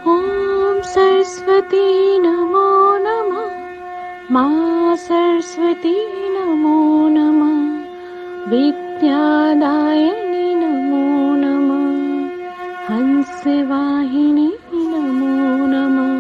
ओम सरस्वती नमो नमः, मां सरस्वती नमो नमः, विद्यादायिनी नमो नमः, हंसवाहिनी नमो नमः।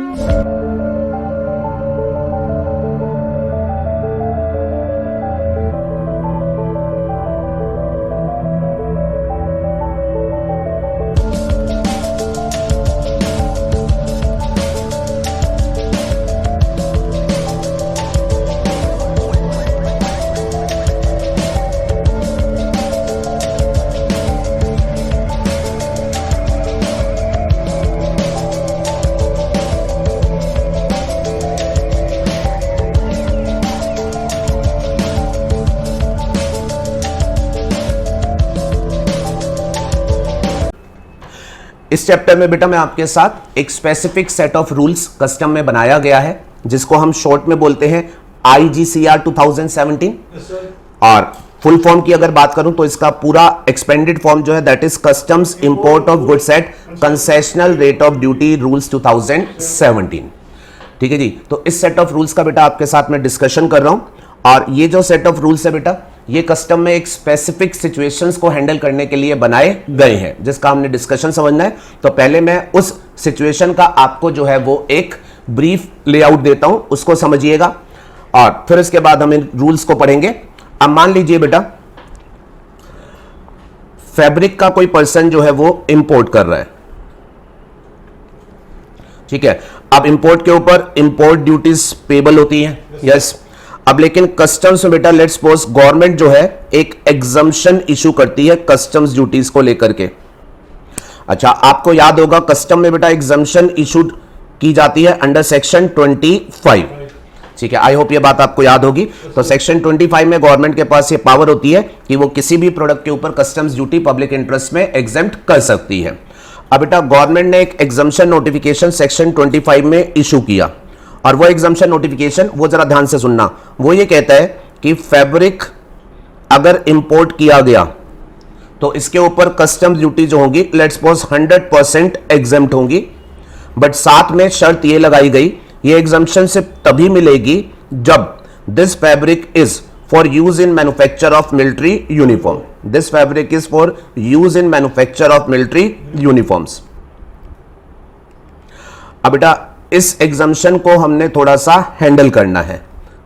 इस चैप्टर में बेटा मैं आपके साथ एक specific set of rules custom में बनाया गया है, जिसको हम शॉर्ट में बोलते हैं IGCR 2017। और फुल फॉर्म की अगर बात करूं तो इसका पूरा एक्सपेंडेड फॉर्म जो है that is customs import of goods at concessional rate of duty rules 2017। ठीक है जी। तो इस सेट ऑफ रूल्स का बेटा आपके साथ में डिस्कशन कर रहा हूं, और ये जो सेट ऑफ रूल्स है बेटा ये कस्टम में एक स्पेसिफिक सिचुएशंस को हैंडल करने के लिए बनाए गए हैं, जिसका हमने डिस्कशन समझना है। तो पहले मैं उस सिचुएशन का आपको जो है वो एक ब्रीफ लेआउट देता हूं, उसको समझिएगा और फिर इसके बाद हम इन रूल्स को पढ़ेंगे। अब मान लीजिए बेटा फैब्रिक का कोई पर्सन जो है वो इंपोर्ट कर रहा है, ठीक है। अब इंपोर्ट के ऊपर इंपोर्ट ड्यूटीज पेबल होती हैं, यस। अब लेकिन कस्टम्स में बेटा लेट्स सपोज गवर्नमेंट जो है एक एग्जम्पशन इशू करती है कस्टम्स ड्यूटीज को लेकर के। अच्छा, आपको याद होगा कस्टम में बेटा एग्जम्पशन इशू की जाती है अंडर सेक्शन 25, ठीक है। आई होप ये बात आपको याद होगी। तो सेक्शन 25 में गवर्नमेंट के पास ये पावर होती है कि वो किसी भी प्रोडक्ट के ऊपर कस्टम्स ड्यूटी पब्लिक इंटरेस्ट में एग्जेम्प्ट कर सकती है। अब बेटा गवर्नमेंट ने एक एग्जम्पशन नोटिफिकेशन सेक्शन 25 में इशू किया, और वो एग्जम्पशन नोटिफिकेशन वो जरा ध्यान से सुनना, वो ये कहता है कि फैब्रिक अगर इंपोर्ट किया गया तो इसके ऊपर कस्टम्स ड्यूटी जो होगी लेट्स सपोज 100% एग्जेम्प्ट होंगी, बट साथ में शर्त ये लगाई गई ये एग्जम्पशन सिर्फ तभी मिलेगी जब this fabric is for use in manufacture of military uniform. This fabric is for use in manufacture of military uniforms. अब बेटा इस एग्जम्पशन को हमने थोड़ा सा हैंडल करना है,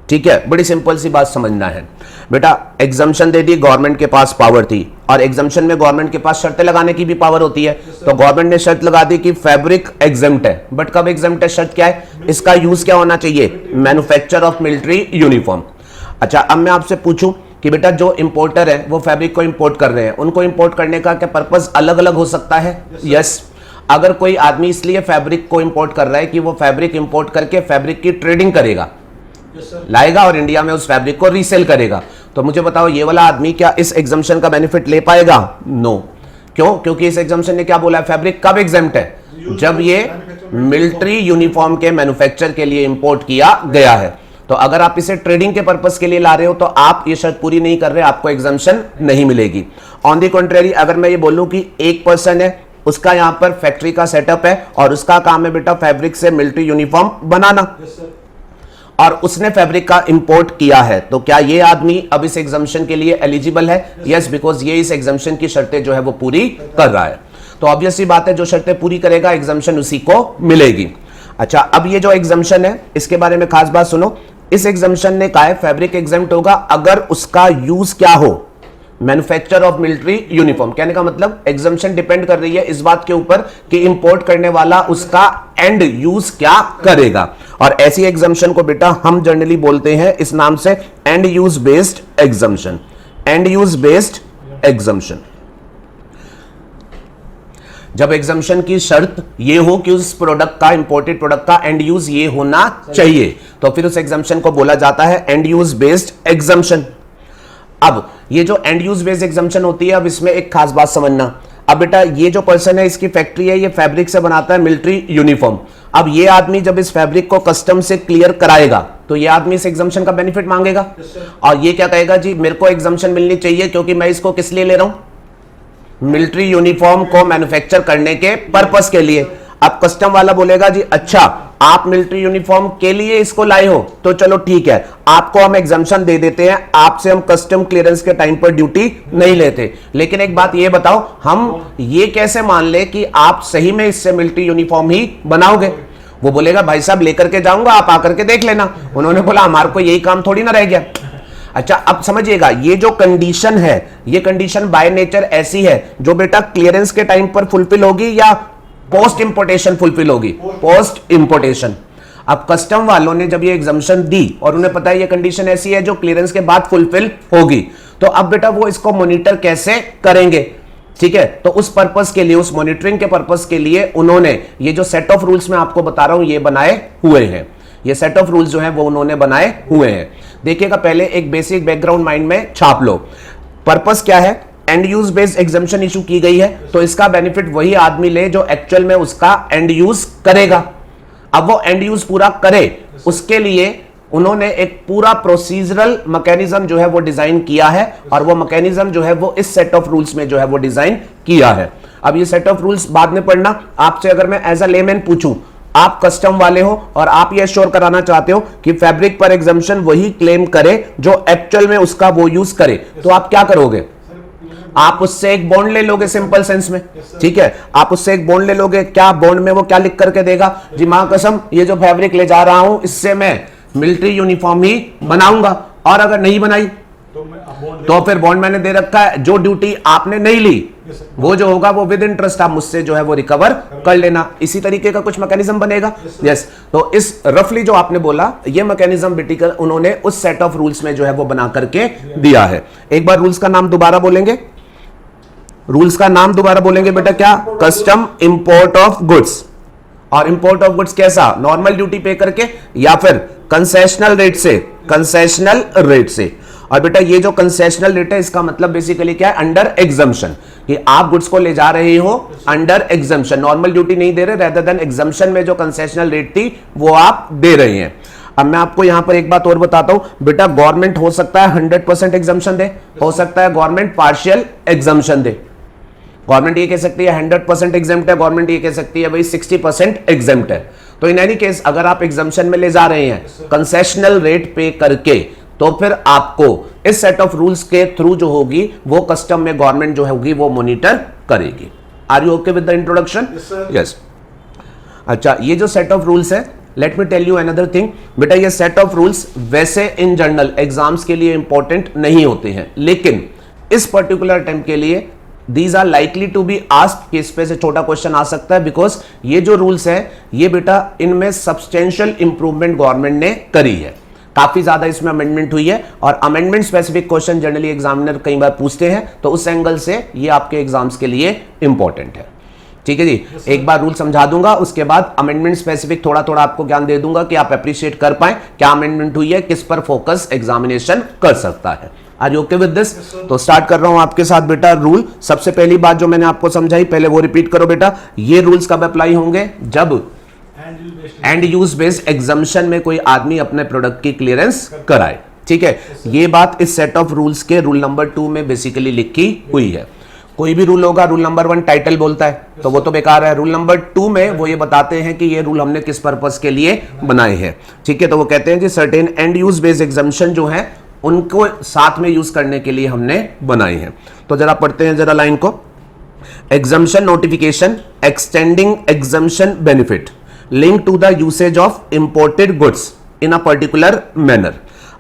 ठीक है। बड़ी सिंपल सी बात समझना है बेटा, एग्जम्पशन दे दी, गवर्नमेंट के पास पावर थी, और एग्जम्पशन में गवर्नमेंट के पास शर्तें लगाने की भी पावर होती है। तो गवर्नमेंट ने शर्त लगा दी कि फैब्रिक एग्जेम्प्ट है, बट कब एग्जेम्प्ट है, शर्त क्या है, इसका यूज क्या होना चाहिए, मैन्युफैक्चर ऑफ मिलिट्री यूनिफॉर्म। अच्छा, अब मैं आपसे पूछूं कि बेटा जो इंपोर्टर है वो फैब्रिक को इंपोर्ट कर रहे हैं, उनको इंपोर्ट करने का क्या पर्पस अलग अलग हो सकता है, यस। अगर कोई आदमी इसलिए फैब्रिक को इंपोर्ट कर रहा है कि वो फैब्रिक इंपोर्ट करके फैब्रिक की ट्रेडिंग करेगा, लाएगा और इंडिया में उस फैब्रिक को रीसेल करेगा, तो मुझे बताओ ये वाला आदमी क्या इस एग्जम्पशन का बेनिफिट ले पाएगा, नो। क्यों? क्योंकि इस एग्जम्पशन ने क्या बोला है, फैब्रिक कब एग्जेम्प्ट है, जब ये मिलिट्री यूनिफॉर्म के मैन्युफैक्चर के लिए इंपोर्ट किया गया है। तो अगर आप इसे ट्रेडिंग के पर्पस के लिए ला रहे हो तो आप ये शर्त पूरी नहीं कर रहे, आपको एग्जम्पशन नहीं मिलेगी। ऑन दी कॉन्ट्रेरी अगर मैं ये बोलूं कि एक पर्सन है, उसका यहां पर फैक्ट्री का सेटअप है और उसका काम है बेटा फैब्रिक से मिलिट्री यूनिफॉर्म बनाना, और उसने फैब्रिक का इंपोर्ट किया है, तो क्या ये आदमी अब इस एग्जम्पशन के लिए एलिजिबल है, यस, बिकॉज ये इस एग्जम्पशन की शर्तें जो है वो पूरी कर रहा है। तो ऑब्वियस सी बात है जो शर्तें पूरी करेगा एग्जम्पशन उसी को मिलेगी। अच्छा, अब ये जो एग्जम्पशन है इसके बारे में खास बात सुनो, इस एग्जम्पशन ने कहा है फैब्रिक एग्जेम्प्ट होगा अगर उसका यूज क्या हो, मैन्युफैक्चर ऑफ मिलिट्री यूनिफॉर्म। कहने का मतलब एग्जम्पशन डिपेंड कर रही है इस बात के ऊपर कि इंपोर्ट करने वाला उसका एंड यूज क्या करेगा, और ऐसी एग्जम्पशन को बेटा हम जनरली बोलते हैं इस नाम से and use based exemption, and use based exemption. जब एग्जम्पशन की शर्त ये हो कि उस प्रोडक्ट का, इंपोर्टेड प्रोडक्ट का एंड यूज ये होना चाहिए, तो फिर उस एग्जम्पशन को बोला जाता है एंड यूज बेस्ड एग्जम्पशन। अब ये जो एंड यूज बेस्ड एग्जम्पशन होती है, अब इसमें एक खास बात समझना। अब बेटा ये जो पर्सन है इसकी फैक्ट्री है, ये फैब्रिक से बनाता है मिलिट्री यूनिफॉर्म। अब ये आदमी जब इस फैब्रिक को कस्टम से क्लियर कराएगा तो ये आदमी इस एग्जम्पशन का बेनिफिट मांगेगा, और ये क्या कहेगा, जी मेरे को एग्जम्पशन मिलनी चाहिए क्योंकि मैं इसको किस लिए ले रहा हूं, मिलिट्री यूनिफॉर्म को मैन्युफैक्चर करने के पर्पस के लिए। अब कस्टम वाला बोलेगा जी अच्छा आप मिलिट्री यूनिफॉर्म के लिए इसको लाए हो तो चलो ठीक है, आपको हम एग्जम्पशन दे देते हैं, आपसे हम कस्टम क्लियरेंस के टाइम पर ड्यूटी नहीं लेते। लेकिन एक बात ये बताओ, हम ये कैसे मान ले कि आप सही में इससे मिलिट्री यूनिफॉर्म ही बनाओगे? वो बोलेगा भाई साहब लेकर के जाऊंगा, आप आकर के देख लेना। उन्होंने बोला हमारे को यही काम थोड़ी ना रह गया। अच्छा अब समझिएगा, ये जो कंडीशन है, ये कंडीशन बाय नेचर ऐसी है जो बेटा क्लियरेंस के टाइम पर फुलफिल होगी या पोस्ट इंपोर्टेशन फुलफिल होगी? Post importation. अब कस्टम वालों ने जब ये एग्जम्पशन दी और उन्हें पता है ये कंडीशन ऐसी है जो क्लियरेंस के बाद फुलफिल होगी, तो अब बेटा वो इसको मॉनिटर कैसे करेंगे? ठीक है, तो उस पर्पस के लिए, उस मॉनिटरिंग के पर्पस के लिए उन्होंने ये जो सेट ऑफ रूल्स मैं आपको बता रहा हूं ये बनाए हुए हैं। ये सेट ऑफ रूल्स जो है वो उन्होंने बनाए हुए हैं। देखिएगा, पहले एक बेसिक बैकग्राउंड माइंड में छाप लो। पर्पस क्या है? And use based exemption issue की गई है, तो इसका बेनिफिट वही आदमी ले जो एक्चुअल में उसका एंड यूज करेगा। अब वो एंड यूज पूरा करे उसके लिए उन्होंने एक पूरा प्रोसीजरल मैकेनिज्म जो है वो डिजाइन किया है, और वो मैकेनिज्म जो है वो इस सेट ऑफ रूल्स में जो है वो डिजाइन किया है। अब ये सेट ऑफ रूल्स बाद में पढ़ना। आपसे अगर मैं एज अ लेमैन पूछूं, आप कस्टम वाले हो और आप ये श्योर कराना चाहते हो कि फैब्रिक पर एग्जम्पशन वही क्लेम करे जो एक्चुअल में उसका वो यूज करे, तो आप क्या करोगे? आप उससे एक बॉन्ड ले लोगे, सिंपल सेंस में। ठीक है, आप उससे एक बॉन्ड ले लोगे। क्या बॉन्ड में वो क्या लिख करके देगा? जी मां कसम ये जो फैब्रिक ले जा रहा हूं इससे मैं मिलिट्री यूनिफॉर्म ही बनाऊंगा, और अगर नहीं बनाई तो फिर बॉन्ड मैंने दे रखा है, जो ड्यूटी आपने नहीं ली वो जो होगा वो विद इंटरेस्ट आप मुझसे जो है वो रिकवर कर लेना। इसी तरीके का कुछ मैकेनिज्म बनेगा। यस, तो इस रफली जो आपने बोला ये मैकेनिज्म बेटिकल उन्होंने उस सेट ऑफ रूल्स में जो है वो बना करके दिया है। एक बार रूल्स का नाम दोबारा बोलेंगे, रूल्स का नाम दोबारा बोलेंगे बेटा, क्या? Custom import of goods. और इंपोर्ट ऑफ गुड्स कैसा? नॉर्मल ड्यूटी पे करके या फिर कंसेशनल रेट से? कंसेशनल रेट से। और बेटा ये जो कंसेशनल रेट है इसका मतलब बेसिकली क्या है? अंडर एग्जम्पशन, कि आप गुड्स को ले जा रहे हो अंडर एग्जम्पशन, नॉर्मल ड्यूटी नहीं दे रहे, रेदर देन एग्जम्पशन में जो कंसेशनल रेट थी वो आप दे रहे हैं। अब मैं आपको यहां पर एक बात और बताता हूं बेटा, गवर्नमेंट हो सकता है 100% एग्जम्पशन दे, हो सकता है गवर्नमेंट पार्शियल एग्जम्पशन दे। गवर्नमेंट ये कह सकती है 100% एग्जेम्प्ट है, गवर्नमेंट ये कह सकती है भाई 60% एग्जेम्प्ट है। तो इन एनी केस अगर आप एग्जम्पशन में ले जा रहे हैं कंसेशनल रेट पे करके, तो फिर आपको इस सेट ऑफ रूल्स के थ्रू जो होगी वो कस्टम में गवर्नमेंट जो होगी वो मॉनिटर करेगी। Are you okay with the introduction? Yes. अच्छा, ये जो सेट ऑफ रूल्स है, let me tell you another thing बेटा, ये सेट ऑफ रूल्स वैसे इन जनरल एग्जाम्स के लिए इंपॉर्टेंट नहीं होते हैं, लेकिन इस पर्टिकुलर अटेम्प्ट के लिए these are likely to be asked कि इस पे से छोटा क्वेश्चन आ सकता है, बिकॉज ये जो रूल्स है ये बेटा इनमें सब्सटेंशियल इंप्रूवमेंट गवर्नमेंट ने करी है, काफी ज्यादा इसमें अमेंडमेंट हुई है, और amendment specific question generally examiner कई बार पूछते हैं, तो उस एंगल से ये आपके एग्जाम्स के लिए इंपॉर्टेंट है। ठीक है जी, एक बार रूल समझा दूंगा, उसके बाद अमेंडमेंट स्पेसिफिक थोड़ा थोड़ा आपको ज्ञान दे दूंगा कि आप अप्रिशिएट कर पाए क्या अमेंडमेंट हुई है, किस पर फोकस एग्जामिनेशन कर सकता है। Are you okay with this? तो स्टार्ट कर रहा हूं आपके साथ बेटा रूल। सबसे पहली बात जो मैंने आपको समझाई पहले वो रिपीट करो बेटा, ये रूल्स कब अप्लाई होंगे? जब एंड यूज बेस्ड एग्जम्पशन में कोई आदमी अपने प्रोडक्ट की क्लियरेंस कराए। ठीक है, ये बात इस सेट ऑफ रूल्स के रूल नंबर 2 में बेसिकली लिखी हुई है। कोई भी रूल होगा, रूल नंबर 1 टाइटल बोलता है तो वो तो बेकार है। रूल नंबर 2 में वो ये बताते हैं कि ये रूल हमने किस पर्पस के लिए बनाए हैं। ठीक है, तो वो कहते हैं कि certain and use based exemption जो है उनको साथ में यूज करने के लिए हमने बनाई है। तो जरा पढ़ते हैं जरा लाइन को। Exemption notification extending exemption benefit link to the usage of imported goods in a particular manner.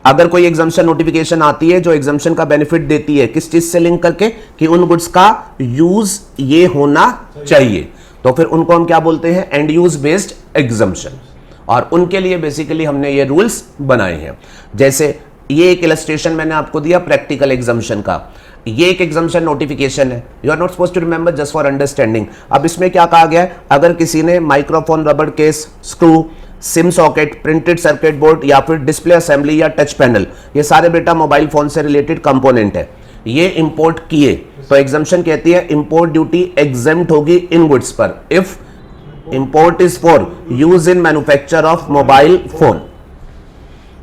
अगर कोई एग्जम्पशन नोटिफिकेशन आती है जो एग्जम्पशन का बेनिफिट देती है, किस चीज से लिंक करके? कि उन गुड्स का यूज ये होना चाहिए, तो फिर उनको हम क्या बोलते हैं? And use based exemption. और उनके लिए बेसिकली हमने ये रूल्स बनाए हैं। जैसे ये एक इलस्ट्रेशन मैंने आपको दिया प्रैक्टिकल एग्जम्पशन का, ये एक एग्जम्पशन नोटिफिकेशन है, you are not supposed to remember just for understanding. अब इसमें क्या कहा गया है? अगर किसी ने microphone, rubber case, screw, SIM socket, printed circuit board या फिर डिस्प्ले असेंबली या टच पैनल, ये सारे बेटा मोबाइल फोन से रिलेटेड कंपोनेंट है, ये इंपोर्ट किए, तो एग्जम्पशन कहती है इंपोर्ट ड्यूटी एग्जेम्प्ट होगी इन गुड्स पर if import is for use in manufacture of mobile phone.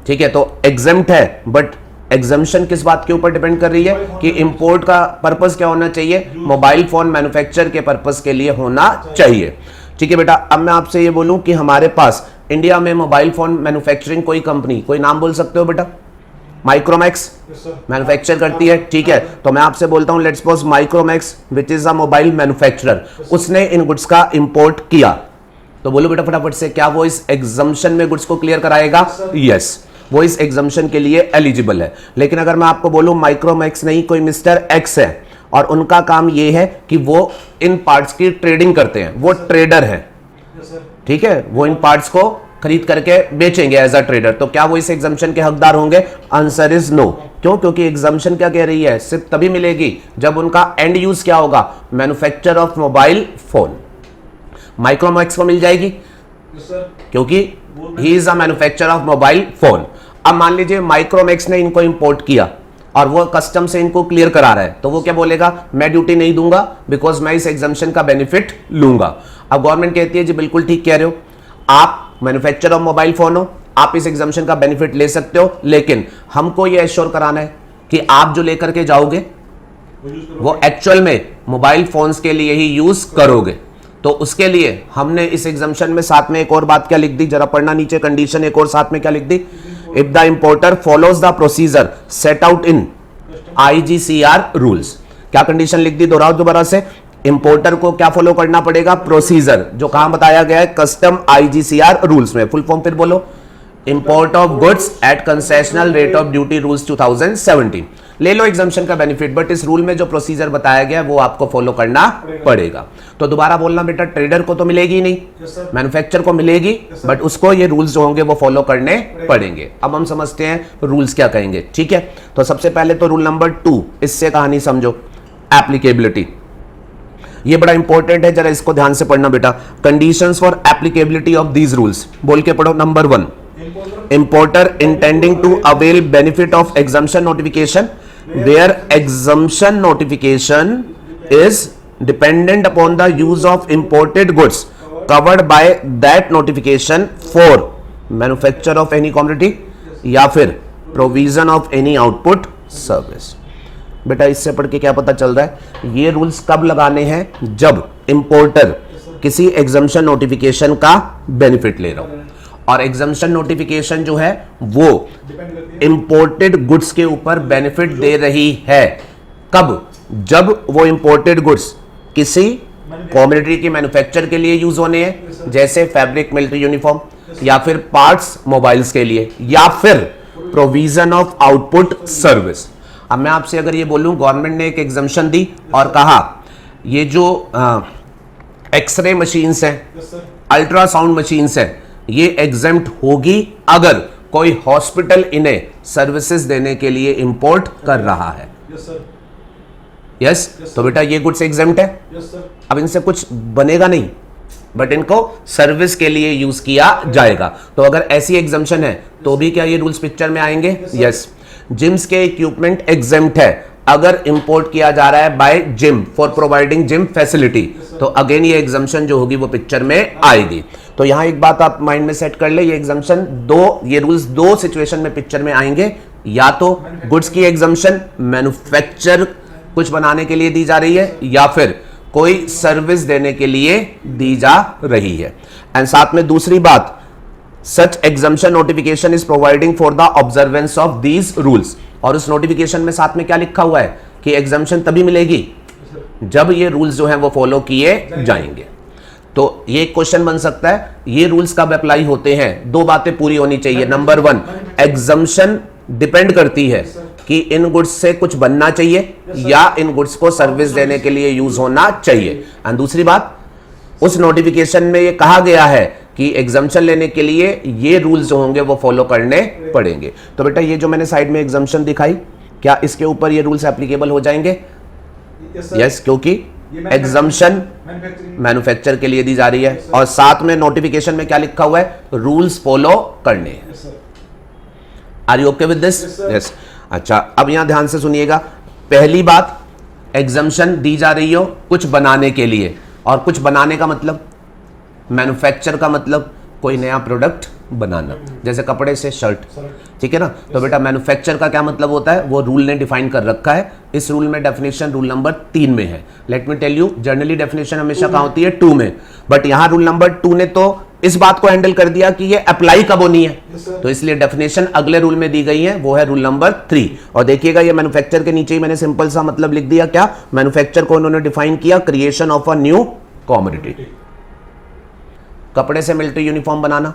ठीक है, तो एग्जेम्प्ट है बट एग्जम्पशन किस बात के ऊपर डिपेंड कर रही है कि इंपोर्ट का पर्पस क्या होना चाहिए, मोबाइल फोन मैन्युफैक्चर के पर्पस के लिए होना चाहिए। ठीक है बेटा, अब मैं आपसे ये बोलूं कि हमारे पास इंडिया में मोबाइल फोन मैन्युफैक्चरिंग कोई कंपनी, कोई नाम बोल सकते हो बेटा? माइक्रोमैक्स मैन्युफैक्चर करती है, ठीक है। तो मैं आपसे बोलता हूं, let's suppose Micromax which is a mobile manufacturer, उसने इन गुड्स का इंपोर्ट किया, तो बोलो बेटा फटाफट से, क्या वो इस एग्जम्पशन में गुड्स को क्लियर कराएगा? यस, वो इस एग्जम्पशन के लिए एलिजिबल है। लेकिन अगर मैं आपको बोलूं माइक्रोमैक्स नहीं, कोई मिस्टर एक्स है और उनका काम ये है कि वो इन पार्ट्स की ट्रेडिंग करते हैं, वो ट्रेडर है, ठीक है, वो इन पार्ट्स को खरीद करके बेचेंगे एज अ ट्रेडर, तो क्या वो इस एग्जम्पशन के हकदार होंगे? Answer is no. क्यों? क्योंकि एग्जम्पशन क्या कह रही है, सिर्फ तभी मिलेगी जब उनका एंड यूज क्या होगा, manufacture of mobile phone. Micromax को मिल जाएगी क्योंकि he is a manufacture of mobile phone. अब मान लीजिए माइक्रोमैक्स ने इनको इंपोर्ट किया और वो कस्टम से इनको क्लियर करा रहा है, तो वो क्या बोलेगा, मैं ड्यूटी नहीं दूंगा बिकॉज मैं इस एग्जम्पशन का बेनिफिट लूंगा। अब गवर्नमेंट कहती है जी बिल्कुल ठीक कह रहे हो, आप मैन्युफैक्चर ऑफ मोबाइल फोन हो, आप इस एग्जम्पशन का बेनिफिट ले सकते हो, लेकिन हमको ये एश्योर कराना है कि आप जो लेकर के जाओगे वो एक्चुअल में मोबाइल फोन्स के लिए ही यूज करोगे। तो उसके लिए हमने इस एग्जम्पशन में साथ में एक और बात क्या लिख दी, जरा पढ़ना नीचे कंडीशन, एक और साथ में क्या लिख दी, if the importer follows the procedure set out in IGCR rules. क्या कंडीशन लिख दी, दोहराओ दोबारा से, इंपोर्टर को क्या फॉलो करना पड़ेगा, प्रोसीजर, जो कहां बताया गया है, कस्टम IGCR रूल्स में। फुल फॉर्म फिर बोलो, import of goods at concessional rate of duty rules 2017। ले लो एग्जम्पशन का बेनिफिट, बट इस रूल में जो प्रोसीजर बताया गया वो आपको फॉलो करना पड़ेगा। तो दोबारा बोलना बेटा, ट्रेडर को तो मिलेगी नहीं, मैन्युफैक्चर को मिलेगी, बट उसको ये रूल्स जो होंगे वो फॉलो करने पड़ेंगे। अब हम समझते हैं रूल्स क्या कहेंगे, ठीक है। तो सबसे पहले तो रूल नंबर 2, इससे कहानी समझो, एप्लीकेबिलिटी। ये बड़ा इंपॉर्टेंट है, जरा इसको ध्यान से पढ़ना बेटा। Conditions for applicability of these rules, बोल के पढ़ो। Number 1, importer intending to avail benefit of exemption notification where exemption notification is dependent upon the use of imported goods covered by that notification for manufacture of any commodity या फिर provision of any output service। बेटा इससे पढ़ के क्या पता चल रहा है, ये रूल्स कब लगाने हैं, जब इंपोर्टर किसी एग्जम्पशन नोटिफिकेशन का बेनिफिट ले रहा हो, और एग्जम्पशन नोटिफिकेशन जो है वो इंपोर्टेड गुड्स के ऊपर बेनिफिट दे रही है। कब? जब वो इंपोर्टेड गुड्स किसी कमोडिटी की मैन्युफैक्चर के लिए यूज होने हैं, जैसे फैब्रिक, मिलिट्री यूनिफॉर्म, या फिर पार्ट्स मोबाइल्स के लिए, या फिर प्रोविजन ऑफ आउटपुट सर्विस। अब मैं आपसे अगर ये बोलूं, गवर्नमेंट ने एक एग्जम्पशन दी और कहा ये जो एक्सरे मशीन्स हैं, अल्ट्रासाउंड मशीन्स हैं, ये एग्जेम्प्ट होगी अगर कोई हॉस्पिटल इन्हें सर्विसेज देने के लिए इंपोर्ट कर रहा है। यस, तो बेटा ये गुड्स एग्जेम्प्ट है। अब इनसे कुछ बनेगा नहीं, बट इनको सर्विस के लिए यूज किया जाएगा। तो अगर ऐसी एग्जम्पशन है तो भी क्या ये रूल्स पिक्चर में आएंगे? यस। जिम्स के इक्विपमेंट एग्जेम्प्ट है अगर इंपोर्ट किया जा रहा है by gym for providing gym facility, तो अगेन ये एग्जम्पशन जो होगी वो पिक्चर में आएगी। तो यहां एक बात आप माइंड में सेट कर ले, ये एग्जम्पशन ये रूल्स दो सिचुएशन में पिक्चर में आएंगे, या तो गुड्स की एग्जम्पशन मैन्युफैक्चर कुछ बनाने के लिए दी जा रही है, या फिर कोई सर्विस देने के लिए दी जा रही है। एंड साथ में दूसरी बात, such exemption notification is providing for the observance of these rules. और उस नोटिफिकेशन में साथ में क्या लिखा हुआ है कि एग्जम्पशन तभी मिलेगी जब ये रूल्स जो हैं वो फॉलो किए जाएंगे। तो ये क्वेश्चन बन सकता है, ये रूल्स कब अप्लाई होते हैं? दो बातें पूरी होनी चाहिए। नंबर 1, एग्जम्पशन डिपेंड करती है कि इन गुड्स से कुछ बनना चाहिए या इन गुड्स को सर्विस देने के लिए यूज होना चाहिए। एंड दूसरी बात, उस नोटिफिकेशन में ये कहा गया है कि एग्जम्पशन लेने के लिए ये रूल्स जो होंगे वो फॉलो करने पड़ेंगे। तो बेटा ये जो मैंने साइड में एग्जम्पशन दिखाई, क्या इसके ऊपर ये रूल्स एप्लीकेबल हो जाएंगे? यस, क्योंकि एग्जम्पशन मैन्युफैक्चर के लिए दी जा रही है और साथ में नोटिफिकेशन में क्या लिखा हुआ है? रूल्स फॉलो करने। Are you okay with this? Yes. अच्छा, अब यहां ध्यान से सुनिएगा। पहली बात, एग्जम्पशन दी जा रही हो कुछ बनाने के लिए, और कुछ बनाने का मतलब, मैन्युफैक्चर का मतलब कोई नया प्रोडक्ट बनाना, जैसे कपड़े से शर्ट, ठीक है ना। तो बेटा मैन्युफैक्चर का क्या मतलब होता है, वो रूल ने डिफाइन कर रखा है। इस रूल में डेफिनेशन रूल नंबर 3 में है। Let me tell you, generally definition हमेशा कहाँ होती है, 2 में, बट यहाँ रूल नंबर 2 ने तो इस बात को हैंडल कर दिया कि ये अप्लाई कब होनी है, तो इसलिए डेफिनेशन अगले रूल में दी गई है, वो है रूल नंबर 3। और देखिएगा ये मैन्युफैक्चर के नीचे ही मैंने सिंपल सा मतलब लिख दिया, क्या मैन्युफैक्चर को उन्होंने डिफाइन किया, creation of a new commodity. कपड़े से मिलिट्री यूनिफॉर्म बनाना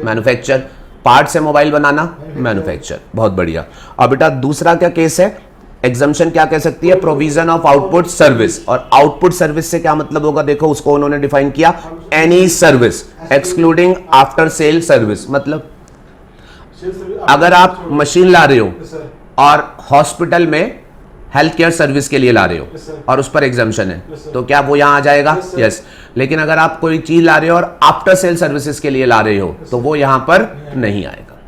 मैन्युफैक्चर, पार्ट से मोबाइल बनाना मैन्युफैक्चर, बहुत बढ़िया। और बेटा दूसरा क्या केस है, एग्जम्पशन क्या कह सकती है, प्रोविजन ऑफ आउटपुट सर्विस। और आउटपुट सर्विस से क्या मतलब होगा, देखो उसको उन्होंने डिफाइन किया, any service excluding after sale service. मतलब अगर आप मशीन ला रहे हो और हॉस्पिटल में हेल्थ केयर सर्विस के लिए ला रहे हो और उस पर एग्जम्पशन है, तो क्या वो यहां आ जाएगा, यस। लेकिन अगर आप कोई चीज ला रहे हो और आफ्टर सेल सर्विसेज के लिए ला रहे हो, तो वो यहां पर नहीं आएगा।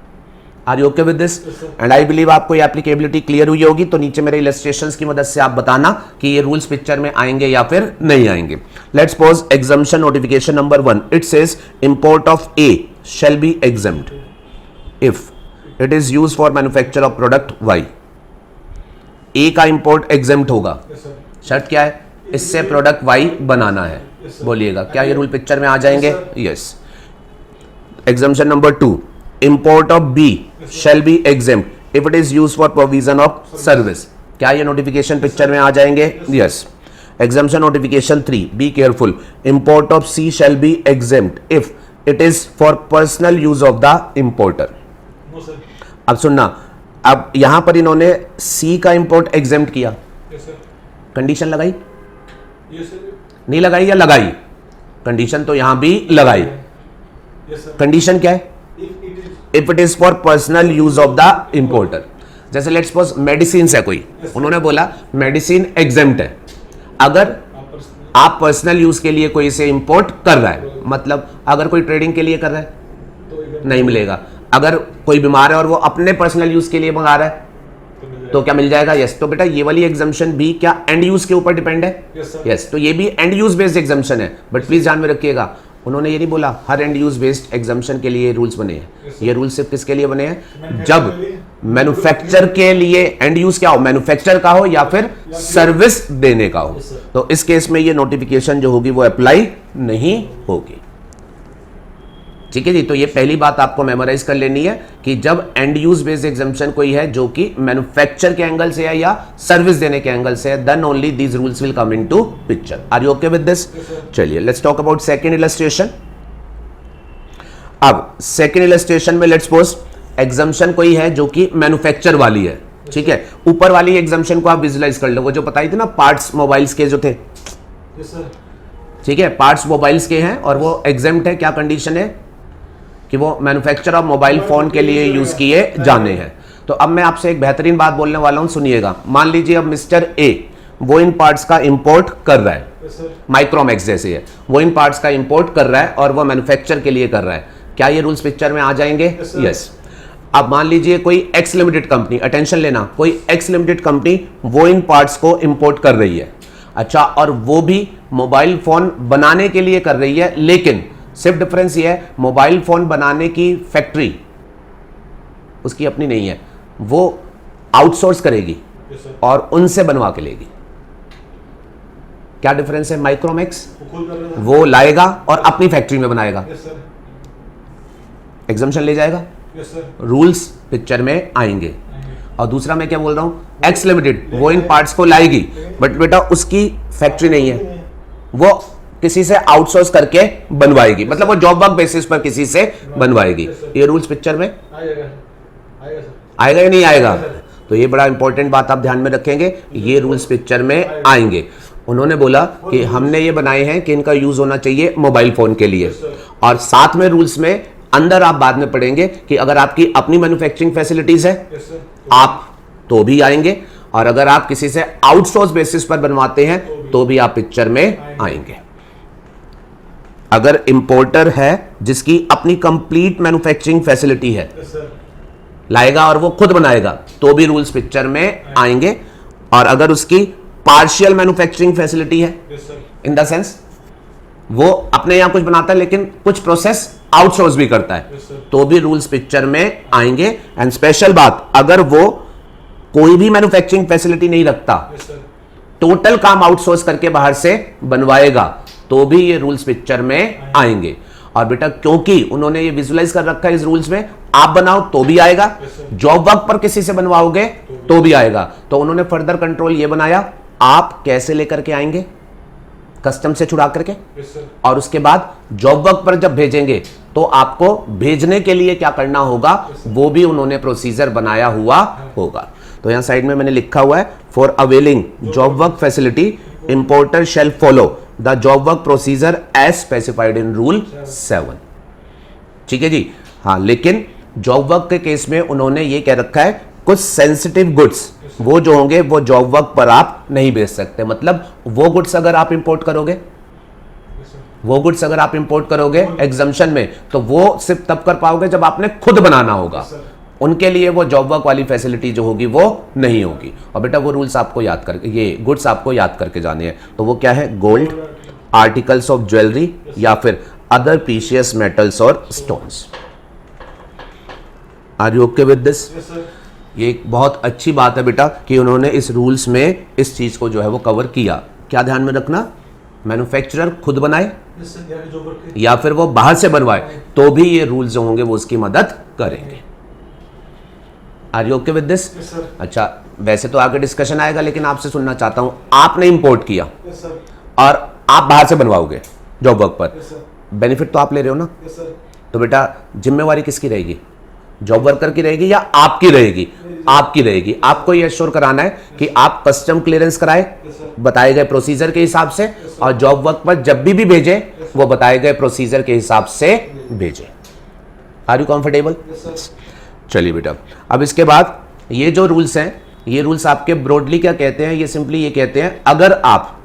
Are you okay with this? And I believe आपको ये एप्लीकेबिलिटी क्लियर हुई होगी। तो नीचे मेरे इलस्ट्रेशंस की मदद से आप बताना कि ये रूल्स पिक्चर में आएंगे या फिर नहीं आएंगे। Let's suppose exemption notification number 1, it says import of A shall be exempt if it is used for manufacture of product Y. A का इंपोर्ट एग्जम्प्ट होगा, शर्त क्या है, इससे प्रोडक्ट वाई बनाना है। बोलिएगा क्या ये रूल पिक्चर में आ जाएंगे, yes. Exemption number 2, import of B shall be exempt if it is used for provision of service. क्या ये नोटिफिकेशन पिक्चर में आ जाएंगे, yes. Exemption notification 3, B careful, import of C shall be exempt if it is for personal use of the importer. अब सुनना, अब यहां पर इन्होंने सी का इंपोर्ट एग्जम्प्ट किया, कंडीशन लगाई नहीं लगाई, या लगाई, कंडीशन तो यहां भी लगाई। कंडीशन क्या है, if it is for personal use of the importer. जैसे लेट्स सपोज मेडिसिन है कोई, उन्होंने बोला मेडिसिन एग्जम्प्ट है, अगर आप पर्सनल यूज के लिए कोई इसे इंपोर्ट कर रहा है, मतलब अगर कोई ट्रेडिंग के लिए कर रहा है नहीं मिलेगा, अगर कोई बीमार है और वो अपने पर्सनल यूज के लिए मंगा रहा है तो क्या मिल जाएगा, यस। तो बेटा ये वाली एग्जम्पशन भी क्या एंड यूज के ऊपर डिपेंड है, यस। तो ये भी एंड यूज बेस्ड एग्जम्पशन है, बट प्लीज ध्यान में रखिएगा, उन्होंने ये नहीं बोला her and use based exemption के लिए रूल्स बने हैं। ये रूल्स सिर्फ किसके लिए बने हैं, जब मैन्युफैक्चर के लिए एंड यूज क्या हो, मैन्युफैक्चर का हो या फिर सर्विस देने का हो। तो इस केस में ये नोटिफिकेशन जो होगी वो अप्लाई नहीं होगी, ठीक है जी। तो ये पहली बात आपको मेमोराइज कर लेनी है कि जब एंड यूज बेस्ड एग्जम्पशन कोई है जो कि मैन्युफैक्चर के एंगल से है या सर्विस देने के एंगल से है, then only these rules will come into picture. Are you okay with this? चलिए let's talk about second illustration. अब सेकंड इलस्ट्रेशन में लेट्स सपोज एग्जम्पशन कोई है जो कि मैन्युफैक्चर वाली है, ठीक है। ऊपर वाली एग्जम्पशन को आप विजुलाइज कर लो, वो जो बताई थी ना पार्ट्स मोबाइल्स के जो थे, ठीक है, पार्ट्स मोबाइल्स के हैं और वो एग्जम्प्ट है। क्या कंडीशन है कि वो मैन्युफैक्चर ऑफ मोबाइल फोन के लिए यूज किए जाने हैं। तो अब मैं आपसे एक बेहतरीन बात बोलने वाला हूं, सुनिएगा। मान लीजिए अब मिस्टर ए वो इन पार्ट्स का इंपोर्ट कर रहा है, माइक्रोमैक्स जैसे है, वो इन पार्ट्स का इंपोर्ट कर रहा है और वो मैन्युफैक्चर के लिए कर रहा है। क्या ये रूल्स पिक्चर में आ जाएंगे, यस। अब मान लीजिए कोई एक्स लिमिटेड कंपनी, अटेंशन लेना, कोई एक्स लिमिटेड कंपनी वो इन पार्ट्स को इंपोर्ट कर रही है, अच्छा, और वो भी मोबाइल फोन बनाने के लिए कर रही है, लेकिन सिर्फ डिफरेंस ये है मोबाइल फोन बनाने की फैक्ट्री उसकी अपनी नहीं है, वो आउटसोर्स करेगी और उनसे बनवा के लेगी। क्या डिफरेंस है, माइक्रोमैक्स वो लाएगा और अपनी फैक्ट्री में बनाएगा, एग्जम्पशन ले जाएगा, रूल्स पिक्चर में आएंगे। और दूसरा मैं क्या बोल रहा हूं, एक्स लिमिटेड वो इन पार्ट्स को लाएगी, बट बेटा उसकी फैक्ट्री नहीं है, वो किसी से आउटसोर्स करके बनवाएगी, मतलब वो जॉब वर्क बेसिस पर किसी से बनवाएगी। ये रूल्स पिक्चर में आएगा या नहीं आएगा? तो ये बड़ा इंपॉर्टेंट बात आप ध्यान में रखेंगे, ये रूल्स पिक्चर में आएंगे। उन्होंने बोला कि हमने ये बनाए हैं कि इनका यूज होना चाहिए मोबाइल फोन के लिए, और साथ में रूल्स में अंदर आप बाद में पढ़ेंगे कि अगर आपकी अपनी मैन्युफैक्चरिंग फैसिलिटीज है आप तो भी आएंगे, और अगर आप किसी से आउटसोर्स बेसिस पर बनवाते हैं तो भी आप पिक्चर में आएंगे। अगर इंपोर्टर है जिसकी अपनी कंप्लीट मैन्युफैक्चरिंग फैसिलिटी है, लाएगा और वो खुद बनाएगा तो भी रूल्स पिक्चर में आएंगे, और अगर उसकी पार्शियल मैन्युफैक्चरिंग फैसिलिटी है, इन द सेंस वो अपने यहां कुछ बनाता है लेकिन कुछ प्रोसेस आउटसोर्स भी करता है तो भी रूल्स पिक्चर में आएंगे। एंड स्पेशल बात, अगर वो कोई भी मैन्युफैक्चरिंग फैसिलिटी नहीं रखता, टोटल काम आउटसोर्स करके बाहर से बनवाएगा, तो भी ये रूल्स पिक्चर में आएंगे। और बेटा क्योंकि उन्होंने ये विजुलाइज कर रखा है इस रूल्स में, आप बनाओ तो भी आएगा, जॉब वर्क पर किसी से बनवाओगे तो भी आएगा। तो उन्होंने फर्दर कंट्रोल ये बनाया, आप कैसे लेकर के आएंगे, कस्टम से छुड़ा करके, और उसके बाद जॉब वर्क पर जब भेजेंगे तो आपको भेजने के लिए क्या करना होगा, वो भी उन्होंने प्रोसीजर बनाया हुआ होगा। तो यहां साइड में मैंने लिखा हुआ है, for availing job work facility importer shall follow the job work procedure as specified in rule 7। ठीक है जी। हाँ, लेकिन जॉब वर्क के केस में उन्होंने ये कह रखा है, कुछ सेंसिटिव गुड्स वो जो होंगे वो जॉब वर्क पर आप नहीं बेच सकते। मतलब वो गुड्स अगर आप इंपोर्ट करोगे, एग्जम्पशन में, तो वो सिर्फ तब कर पाओगे जब आपने खुद बनाना होगा। उनके लिए वो जॉब वर्क वाली फैसिलिटी जो होगी वो नहीं होगी। और बेटा वो रूल्स आपको याद करके, ये गुड्स आपको याद करके जाने हैं। तो वो क्या है, गोल्ड, आर्टिकल्स ऑफ ज्वेलरी या फिर अदर प्रीशियस मेटल्स और stones. Are you okay with this? ये एक बहुत अच्छी बात है बेटा कि उन्होंने इस रूल्स में इस चीज को जो है वो कवर किया। क्या ध्यान में रखना, मैन्युफैक्चरर खुद बनाए या फिर वो बाहर से बनवाए, तो भी ये रूल्स जो होंगे वो उसकी मदद करेंगे। Are you okay with this? अच्छा, वैसे तो आगे डिस्कशन आएगा, लेकिन आपसे सुनना चाहता हूं, आपने इंपोर्ट किया और आप बाहर से बनवाओगे जॉब वर्क पर, बेनिफिट तो आप ले रहे हो ना, तो बेटा जिम्मेवारी किसकी रहेगी, जॉब वर्कर की रहेगी या आपकी रहेगी? आपकी रहेगी। आपको यह एश्योर कराना है कि आप कस्टम क्लियरेंस कराए बताए गए प्रोसीजर के हिसाब से, और जॉब वर्क पर जब भी भेजे वो बताए गए प्रोसीजर के हिसाब से भेजे। Are you comfortable? चलिए बेटा, अब इसके बाद ये जो रूल्स हैं, ये रूल्स आपके ब्रॉडली क्या कहते हैं, ये सिंपली ये कहते हैं, अगर आप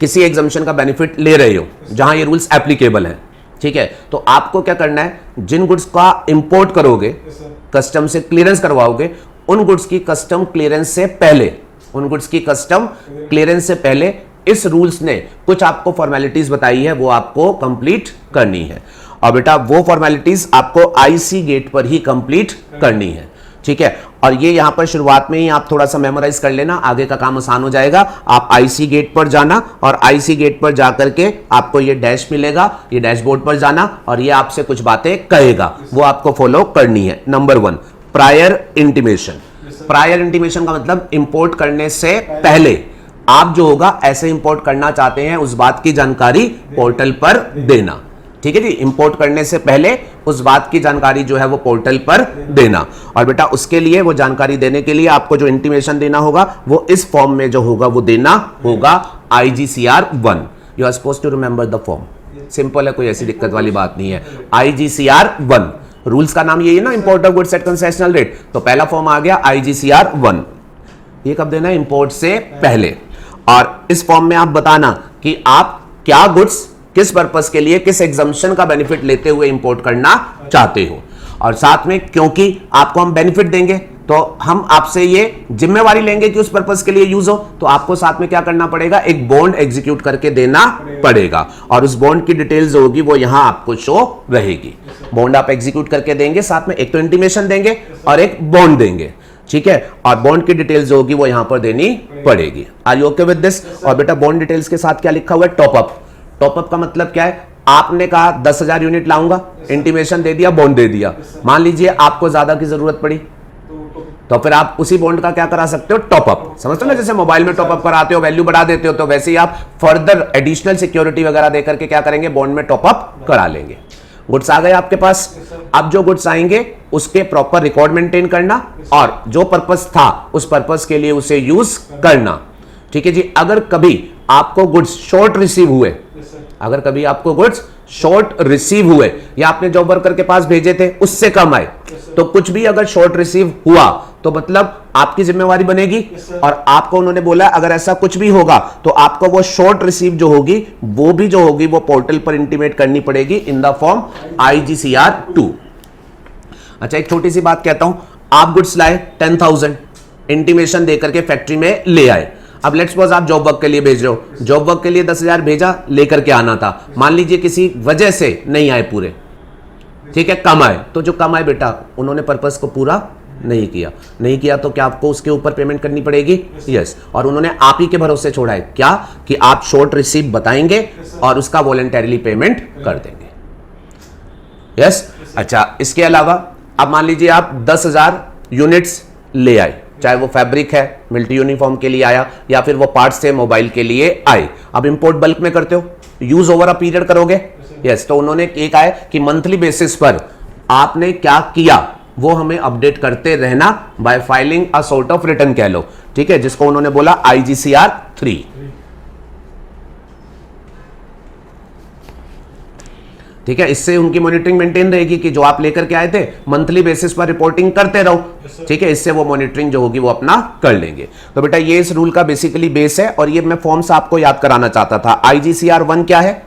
किसी एग्जम्पशन का बेनिफिट ले रहे हो जहां ये रूल्स एप्लीकेबल हैं, ठीक है, तो आपको क्या करना है, जिन गुड्स का इंपोर्ट करोगे, कस्टम से क्लियरेंस करवाओगे, उन गुड्स की कस्टम क्लियरेंस से पहले इस रूल्स ने कुछ आपको फॉर्मेलिटीज बताई है, वो आपको कंप्लीट करनी है। और बेटा वो फॉर्मेलिटीज आपको आईसी गेट पर ही कंप्लीट करनी है। ठीक है, और ये यहां पर शुरुआत में ही आप थोड़ा सा मेमोराइज कर लेना, आगे का काम आसान हो जाएगा। आप आईसी गेट पर जाना और आईसी गेट पर जाकर के आपको ये डैश मिलेगा, ये डैशबोर्ड पर जाना और ये आपसे कुछ बातें कहेगा, वो आपको फॉलो करनी है। Number 1, prior intimation. Prior intimation का मतलब इंपोर्ट करने से पहले आप जो होगा ऐसे इंपोर्ट करना चाहते हैं उस बात की जानकारी पोर्टल पर देना। ठीक है जी, इंपोर्ट करने से पहले उस बात की जानकारी जो है वो पोर्टल पर देना। और बेटा उसके लिए, वो जानकारी देने के लिए आपको जो इंटीमेशन देना होगा वो इस फॉर्म में जो होगा वो देना होगा, IGCR 1। You are supposed to remember the form, simple है, कोई ऐसी दिक्कत वाली बात नहीं है। IGCR 1, रूल्स का नाम यही है ना, import of goods at concessional rate, तो पहला फॉर्म आ गया IGCR 1। ये कब देना है, इंपोर्ट से पहले। और इस फॉर्म में आप बताना कि आप क्या गुड्स किस पर्पस के लिए, किस एग्जम्पशन का बेनिफिट लेते हुए इंपोर्ट करना चाहते हो। और साथ में क्योंकि आपको हम बेनिफिट देंगे तो हम आपसे ये जिम्मेवारी लेंगे कि उस पर्पस के लिए यूज हो, तो आपको साथ में क्या करना पड़ेगा, एक बॉन्ड एग्जीक्यूट करके देना पड़ेगा। और उस बॉन्ड की डिटेल्स होगी वो यहां आपको शो रहेगी। बॉन्ड आप एग्जीक्यूट करके देंगे, साथ में एक तो इंटीमेशन देंगे और एक बॉन्ड देंगे। ठीक है, और बॉन्ड की डिटेल्स होगी वो यहां पर देनी पड़ेगी। Are you okay with this? और बेटा बॉन्ड डिटेल्स के साथ क्या लिखा हुआ है, टॉपअप। टॉपअप का मतलब क्या है, आपने कहा 10,000 यूनिट लाऊंगा, इंटीमेशन दे दिया, बॉन्ड दे दिया, मान लीजिए आपको ज्यादा की जरूरत पड़ी तो फिर आप उसी बॉन्ड का क्या करा सकते हो, टॉपअप। समझते हो ना, जैसे मोबाइल में टॉपअप कराते हो, वैल्यू बढ़ा देते हो, तो वैसे ही आप फर्दर एडिशनल सिक्योरिटी वगैरह देकर के क्या करेंगे, बॉन्ड में टॉपअप करा लेंगे। गुड्स आ गए आपके पास। अब जो गुड्स आएंगे उसके प्रॉपर रिकॉर्ड मेंटेन करना और जो पर्पस था उस पर्पस के लिए उसे यूज करना। ठीक है जी, अगर कभी आपको गुड्स शॉर्ट रिसीव हुए, या आपने जॉब वर्कर के पास भेजे थे उससे कम आए, तो कुछ भी अगर शॉर्ट रिसीव हुआ तो मतलब आपकी जिम्मेवारी बनेगी। और आपको उन्होंने बोला अगर ऐसा कुछ भी होगा तो आपको वो शॉर्ट रिसीव जो होगी वो पोर्टल पर इंटीमेट करनी पड़ेगी इन द फॉर्म IGCR 2। अच्छा, एक छोटी सी बात कहता हूं, आप गुड्स लाए 10,000, इंटीमेशन देकर के फैक्ट्री में ले आए। अब लेट्स सपोज आप जॉब वर्क के लिए भेज रहे हो, जॉब वर्क के लिए 10,000 भेजा, लेकर के आना था, मान लीजिए किसी वजह से नहीं आए पूरे, ठीक है, कम आए, तो जो कम आए बेटा उन्होंने पर्पस को पूरा नहीं किया तो क्या आपको उसके ऊपर पेमेंट करनी पड़ेगी? यस। और उन्होंने आप ही के भरोसे छोड़ा है क्या कि आप शॉर्ट रिसीव बताएंगे और उसका वॉलंटरीली पेमेंट कर देंगे। यस। अच्छा, इसके अलावा अब मान लीजिए आप 10,000 यूनिट्स ले आए, चाहे वो फैब्रिक है मिलिट्री यूनिफॉर्म के लिए आया या फिर वो पार्ट्स थे मोबाइल के लिए आए। अब इंपोर्ट बल्क में करते हो, यूज ओवर अ पीरियड करोगे। यस। तो उन्होंने एक आया कि मंथली बेसिस पर आपने क्या किया वो हमें अपडेट करते रहना bye filing a sort of return कह लो, ठीक है, जिसको उन्होंने बोला IGCR 3। ठीक है, इससे उनकी मॉनिटरिंग मेंटेन रहेगी कि जो आप लेकर के आए थे मंथली बेसिस पर रिपोर्टिंग करते रहो। ठीक है, इससे वो मॉनिटरिंग जो होगी वो अपना कर लेंगे। तो बेटा ये इस रूल का बेसिकली बेस है और ये मैं फॉर्म्स आपको याद कराना चाहता था। IGCR 1 क्या है?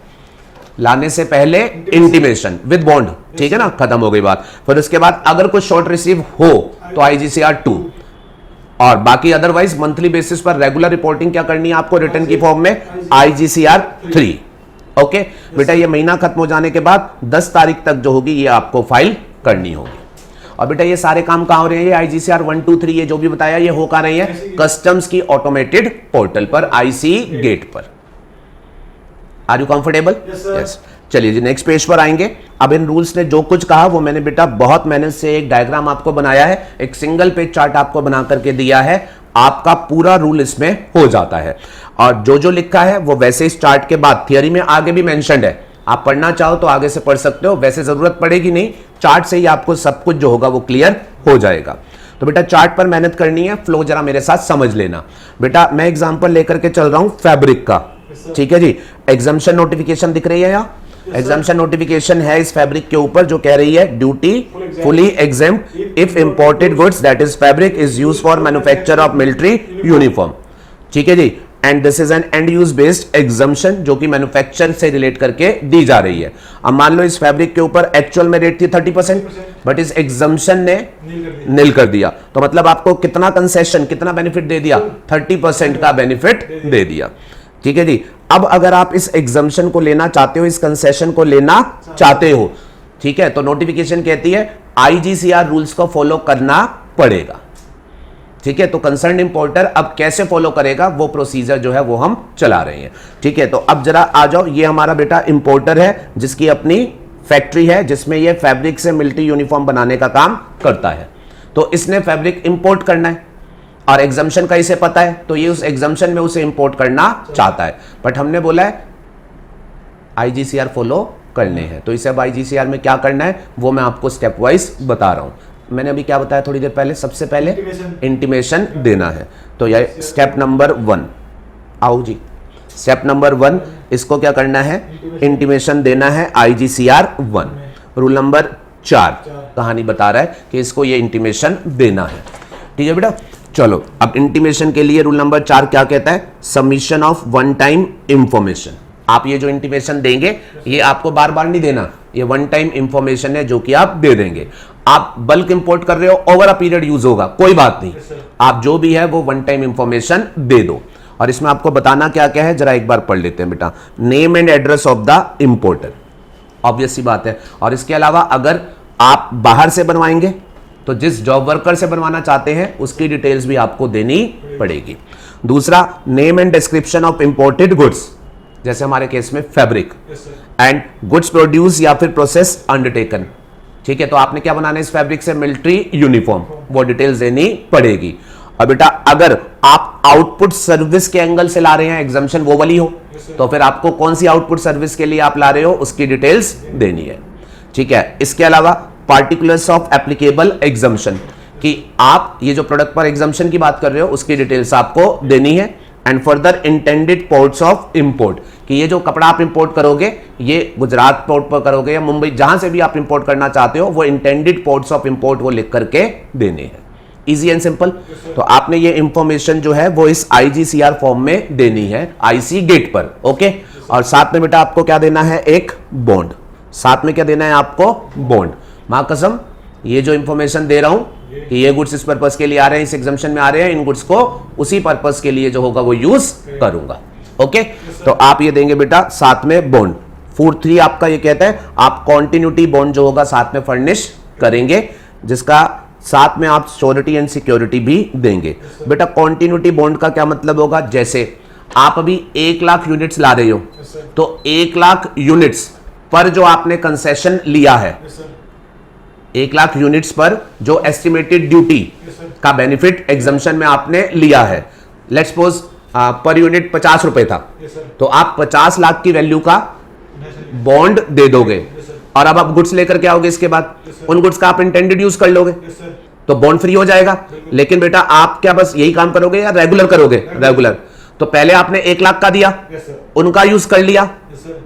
लाने से पहले इंटीमेशन विद बॉन्ड, ठीक है ना, खत्म हो गई बात। फिर उसके बाद अगर कुछ शॉर्ट रिसीव हो तो IGCR 2 और बाकी अदरवाइज मंथली बेसिस पर रेगुलर रिपोर्टिंग क्या करनी है आपको रिटर्न की फॉर्म में? IGCR 3। ओके बेटा, ये महीना खत्म हो जाने के बाद 10 तारीख तक जो होगी ये आपको फाइल करनी होगी। और बेटा ये सारे काम कहां हो रहे हैं? ये IGCR 1, 2, 3 ये जो भी बताया ये हो कहां रही है? कस्टम्स की ऑटोमेटेड पोर्टल पर, IC गेट पर। Are you comfortable? यस। चलिए जी नेक्स्ट पेज पर आएंगे। अब इन रूल्स ने जो कुछ कहा वो मैंने बेटा बहुत मेहनत से एक डायग्राम आपको बनाया है, एक सिंगल पेज चार्ट आपको बना करके दिया है, आपका पूरा रूल इसमें हो जाता है। और जो जो लिखा है वो वैसे इस चार्ट के बाद थियरी में आगे भी मेंशन्ड है, आप पढ़ना चाहो तो आगे से पढ़ सकते हो, वैसे जरूरत पड़ेगी नहीं, चार्ट से ही आपको सब कुछ जो होगा वो क्लियर हो जाएगा। तो बेटा चार्ट पर मेहनत करनी है, फ्लो जरा मेरे साथ समझ लेना। बेटा मैं एग्जांपल लेकर के चल रहा हूं फैब्रिक का, ठीक है जी। एग्जाम्पशन नोटिफिकेशन दिख रही है यहाँ, एग्जाम्पशन नोटिफिकेशन है इस फैब्रिक के ऊपर जो कह रही है duty fully exempt if imported goods that is fabric is used for manufacture of military uniform, ठीक है जी। And this is an end use based exemption जो कि मैन्युफैक्चर से रिलेट करके दी जा रही है। अब मान लो इस फैब्रिक के ऊपर एक्चुअल में रेट थी 30%, बट इस एग्जाम्पशन ने नील कर दिया, तो मतलब आपको कितना कंसेशन, कितना बेनिफिट दे दिया? 30% का बेनिफिट दे दिया, ठीक है जी। अब अगर आप इस एग्जाम्पशन को लेना चाहते हो, इस कंसेशन को लेना चाहते हो, ठीक है, तो नोटिफिकेशन कहती है IGCR रूल्स को फॉलो करना पड़ेगा, ठीक है। तो कंसर्न इंपोर्टर अब कैसे फॉलो करेगा वो प्रोसीजर जो है वो हम चला रहे हैं, ठीक है। तो अब जरा आ जाओ, ये हमारा बेटा इंपोर्टर है जिसकी अपनी फैक्ट्री है जिसमें ये फैब्रिक से मिलिट्री यूनिफॉर्म बनाने का काम करता है। तो इसने फैब्रिक इंपोर्ट करना है और एग्जाम्पशन का इसे पता है, तो ये उस एग्जाम्पशन में उसे इंपोर्ट करना चाहता है, बट हमने बोला है IGCR फॉलो करने हैं। तो इसे अब IGCR में क्या करना है वो मैं आपको स्टेप वाइज बता रहा हूं। मैंने अभी क्या बताया थोड़ी देर पहले? सबसे पहले इंटीमेशन देना है, तो यह स्टेप नंबर 1। आओ जी, स्टेप नंबर 1 इसको क्या करना है? इंटीमेशन देना है IGCR 1। रूल नंबर 4 कहानी बता रहा है कि इसको ये इंटीमेशन देना है, ठीक है बेटा। चलो अब इंटीमेशन के लिए रूल नंबर 4 क्या कहता है? Submission of one time information. आप ये जो इंटीमेशन देंगे ये आपको बार बार नहीं देना, ये वन टाइम इंफॉर्मेशन है जो कि आप दे देंगे। आप बल्क इंपोर्ट कर रहे हो, ओवर अ पीरियड यूज होगा, कोई बात नहीं, आप जो भी है वो वन टाइम इंफॉर्मेशन दे दो। और इसमें आपको बताना क्या क्या है जरा एक बार पढ़ लेते हैं बेटा। Name and address of the importer, obvious सी बात है। और इसके अलावा अगर आप बाहर से बनवाएंगे तो जिस जॉब वर्कर से बनवाना चाहते हैं उसकी डिटेल्स भी आपको देनी पड़ेगी। दूसरा, name and description of imported goods, जैसे हमारे केस में फैब्रिक, एंड गुड्स प्रोड्यूस या फिर प्रोसेस अंडरटेकन, ठीक है। तो आपने क्या बनाना है इस फैब्रिक से? मिलिट्री यूनिफॉर्म, वो डिटेल्स देनी पड़ेगी। और बेटा अगर आप आउटपुट सर्विस के एंगल से ला रहे हैं, एग्जाम्पशन वो वाली हो, तो फिर आपको कौन सी आउटपुट सर्विस के लिए आप ला रहे हो उसकी डिटेल्स देनी है, ठीक है। इसके अलावा पार्टिकुलर्स ऑफ एप्लीकेबल एग्जाम्पशन, कि आप ये जो प्रोडक्ट पर एग्जाम्पशन की बात कर रहे हो उसकी डिटेल्स आपको देनी है। And further intended ports of import, कि ये जो कपड़ा आप इंपोर्ट करोगे ये गुजरात पोर्ट पर करोगे या मुंबई, जहां से भी आप इंपोर्ट करना चाहते हो वो इंटेंडेड पोर्ट्स ऑफ इंपोर्ट वो लिख करके देने हैं। Easy and simple. तो आपने ये इंफॉर्मेशन जो है वो इस IGCR फॉर्म में देनी है IC गेट पर, ओके। और साथ में बेटा आपको क्या देना है? एक बॉन्ड। साथ में क्या देना है आपको? बॉन्ड। मां कसम ये जो इंफॉर्मेशन दे रहा हूं कि ये गुड्स इस पर्पस के लिए आ रहे हैं, इस एग्जाम्पशन में आ रहे हैं, इन गुड्स को उसी पर्पस के लिए जो होगा वो यूज करूंगा, ओके। तो आप ये देंगे बेटा साथ में बॉन्ड। 4.3 आपका ये कहता है आप कॉन्टिन्यूटी बॉन्ड जो होगा साथ में फर्निश करेंगे, जिसका साथ में आप श्योरिटी एंड सिक्योरिटी भी देंगे। बेटा कॉन्टिन्यूटी बॉन्ड का क्या मतलब होगा, जैसे आप अभी 1 लाख यूनिट्स ला रहे हो, तो 1 लाख यूनिट्स पर जो आपने कंसेशन लिया है, 1 लाख यूनिट्स पर जो एस्टिमेटेड ड्यूटी का बेनिफिट एग्जम्पशन में आपने लिया है, लेट्स सपोज पर यूनिट 50 रुपए था, तो आप 50 लाख की वैल्यू का बॉन्ड दे दोगे और अब आप गुड्स लेकर के आओगे, इसके बाद उन गुड्स का आप इंटेंडेड यूज कर लोगे तो बॉन्ड फ्री हो जाएगा। लेकिन बेटा आप क्या बस यही काम करोगे या रेगुलर करोगे? रेगुलर। तो पहले आपने 1 लाख का दिया, उनका यूज कर लिया,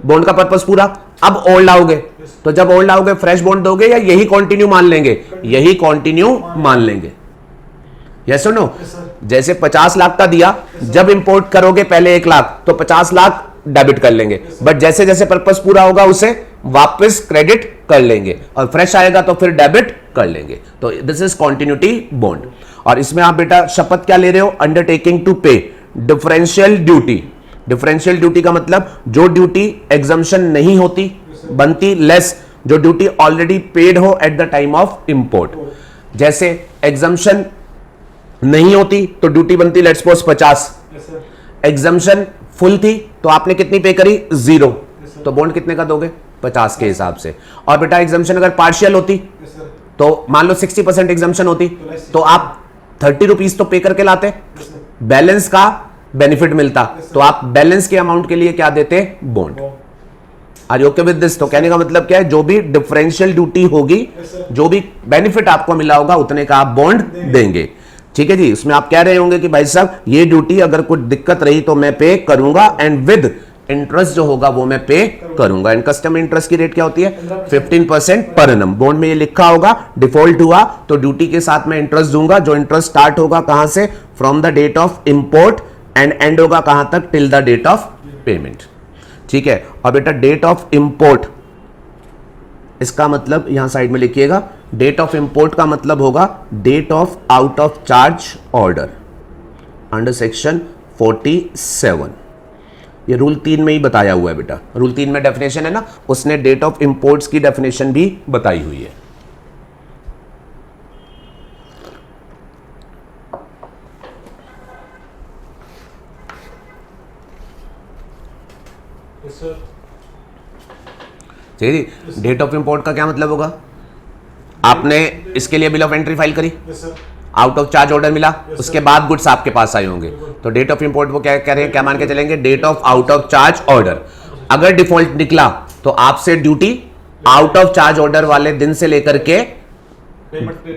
बॉन्ड का पर्पस पूरा, अब ओल्ड लाओगे, तो जब ओल्ड लाओगे फ्रेश बॉन्ड दोगे या यही कंटिन्यू मान लेंगे? यही कंटिन्यू मान लेंगे। यस और नो? जैसे 50 लाख का दिया, जब इंपोर्ट करोगे पहले 1 लाख तो 50 लाख डेबिट कर लेंगे, बट जैसे जैसे पर्पस पूरा होगा उसे वापस क्रेडिट कर लेंगे और फ्रेश आएगा तो फिर डेबिट कर लेंगे। तो दिस इज कॉन्टिन्यूटी बॉन्ड। और इसमें आप बेटा शपथ क्या ले रहे हो? अंडरटेकिंग टू पे डिफरेंशियल ड्यूटी। डिफरेंशियल ड्यूटी का मतलब जो ड्यूटी एग्जम्पशन नहीं होती बनती लेस जो ड्यूटी ऑलरेडी पेड हो at the time of import. जैसे एग्जम्पशन नहीं होती तो ड्यूटी बनती लेट्स सपोज 50, एग्जम्पशन फुल थी तो आपने कितनी पे करी? 0, तो बॉन्ड कितने का दोगे? 50 के हिसाब से। और बेटा एग्जम्पशन अगर पार्शियल होती तो मान लो 60% एग्जम्पशन होती तो आप 30 रुपीज तो पे करके लाते, बैलेंस का बेनिफिट मिलता, तो आप बैलेंस के अमाउंट के लिए क्या देते? Bond. Are you okay with this? तो कहने का मतलब क्या है, जो भी डिफरेंशियल ड्यूटी होगी, जो भी बेनिफिट आपको मिला होगा उतने का आप बॉन्ड देंगे। ठीक है जी। इसमें आप कह रहे होंगे कि भाई साहब ये ड्यूटी अगर कुछ दिक्कत रही तो मैं पे करूंगा एंड विद इंटरेस्ट जो होगा वो मैं पे करूंगा। एंड कस्टम इंटरेस्ट की रेट क्या होती है? 15% पर एनम। बॉन्ड में ये लिखा होगा डिफॉल्ट हुआ तो ड्यूटी के साथ में इंटरेस्ट दूंगा, जो इंटरेस्ट स्टार्ट होगा कहां से? From the date of import and end होगा कहां तक? Till the date of payment. ठीक है। और बेटा डेट ऑफ इंपोर्ट, इसका मतलब यहां साइड में लिखिएगा, डेट ऑफ इंपोर्ट का मतलब होगा date of out of charge order under section 47। ये रूल 3 में ही बताया हुआ है बेटा। रूल 3 में डेफिनेशन है ना, उसने डेट ऑफ इंपोर्ट्स की डेफिनेशन भी बताई हुई है। डेट ऑफ इंपोर्ट का क्या मतलब होगा? आपने इसके लिए बिल ऑफ एंट्री फाइल करी, आउट ऑफ चार्ज ऑर्डर मिला, उसके बाद गुड्स आपके पास आए होंगे, तो डेट ऑफ इंपोर्ट वो क्या कह रहे हैं, क्या मान के चलेंगे? Date of out of charge order. अगर डिफॉल्ट निकला तो आपसे duty out of charge order वाले दिन से लेकर के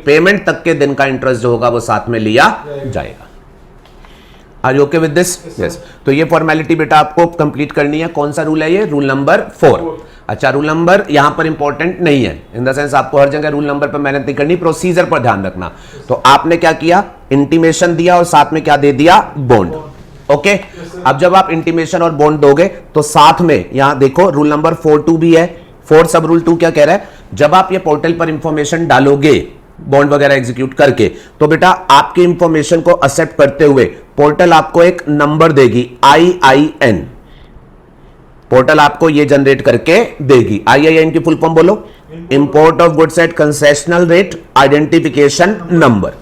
पेमेंट तक के दिन का इंटरेस्ट जो होगा वो साथ में लिया जाएगा। Are you okay with this? Yes. तो ये फॉर्मेलिटी बेटा आपको कंप्लीट करनी है। कौन सा रूल है ये? Rule number 4। अच्छा, रूल नंबर यहां पर इंपॉर्टेंट नहीं है, इन द सेंस आपको हर जगह रूल नंबर पर मेहनत नहीं करनी, प्रोसीजर पर ध्यान रखना। तो आपने क्या किया? इंटीमेशन दिया और साथ में क्या दे दिया? बॉन्ड। ओके। अब जब आप इंटीमेशन और बॉन्ड दोगे तो साथ में यहां देखो रूल नंबर 4(2) भी है। 4 सब रूल 2 क्या कह रहा है? जब आप ये पोर्टल पर इंफॉर्मेशन डालोगे बॉन्ड वगैरह एग्जीक्यूट करके, तो बेटा आपकी इंफॉर्मेशन को एक्सेप्ट करते हुए पोर्टल आपको एक नंबर देगी, IIN। पोर्टल आपको ये जनरेट करके देगी। IIN की फुल फॉर्म बोलो, import of goods at concessional rate identification number.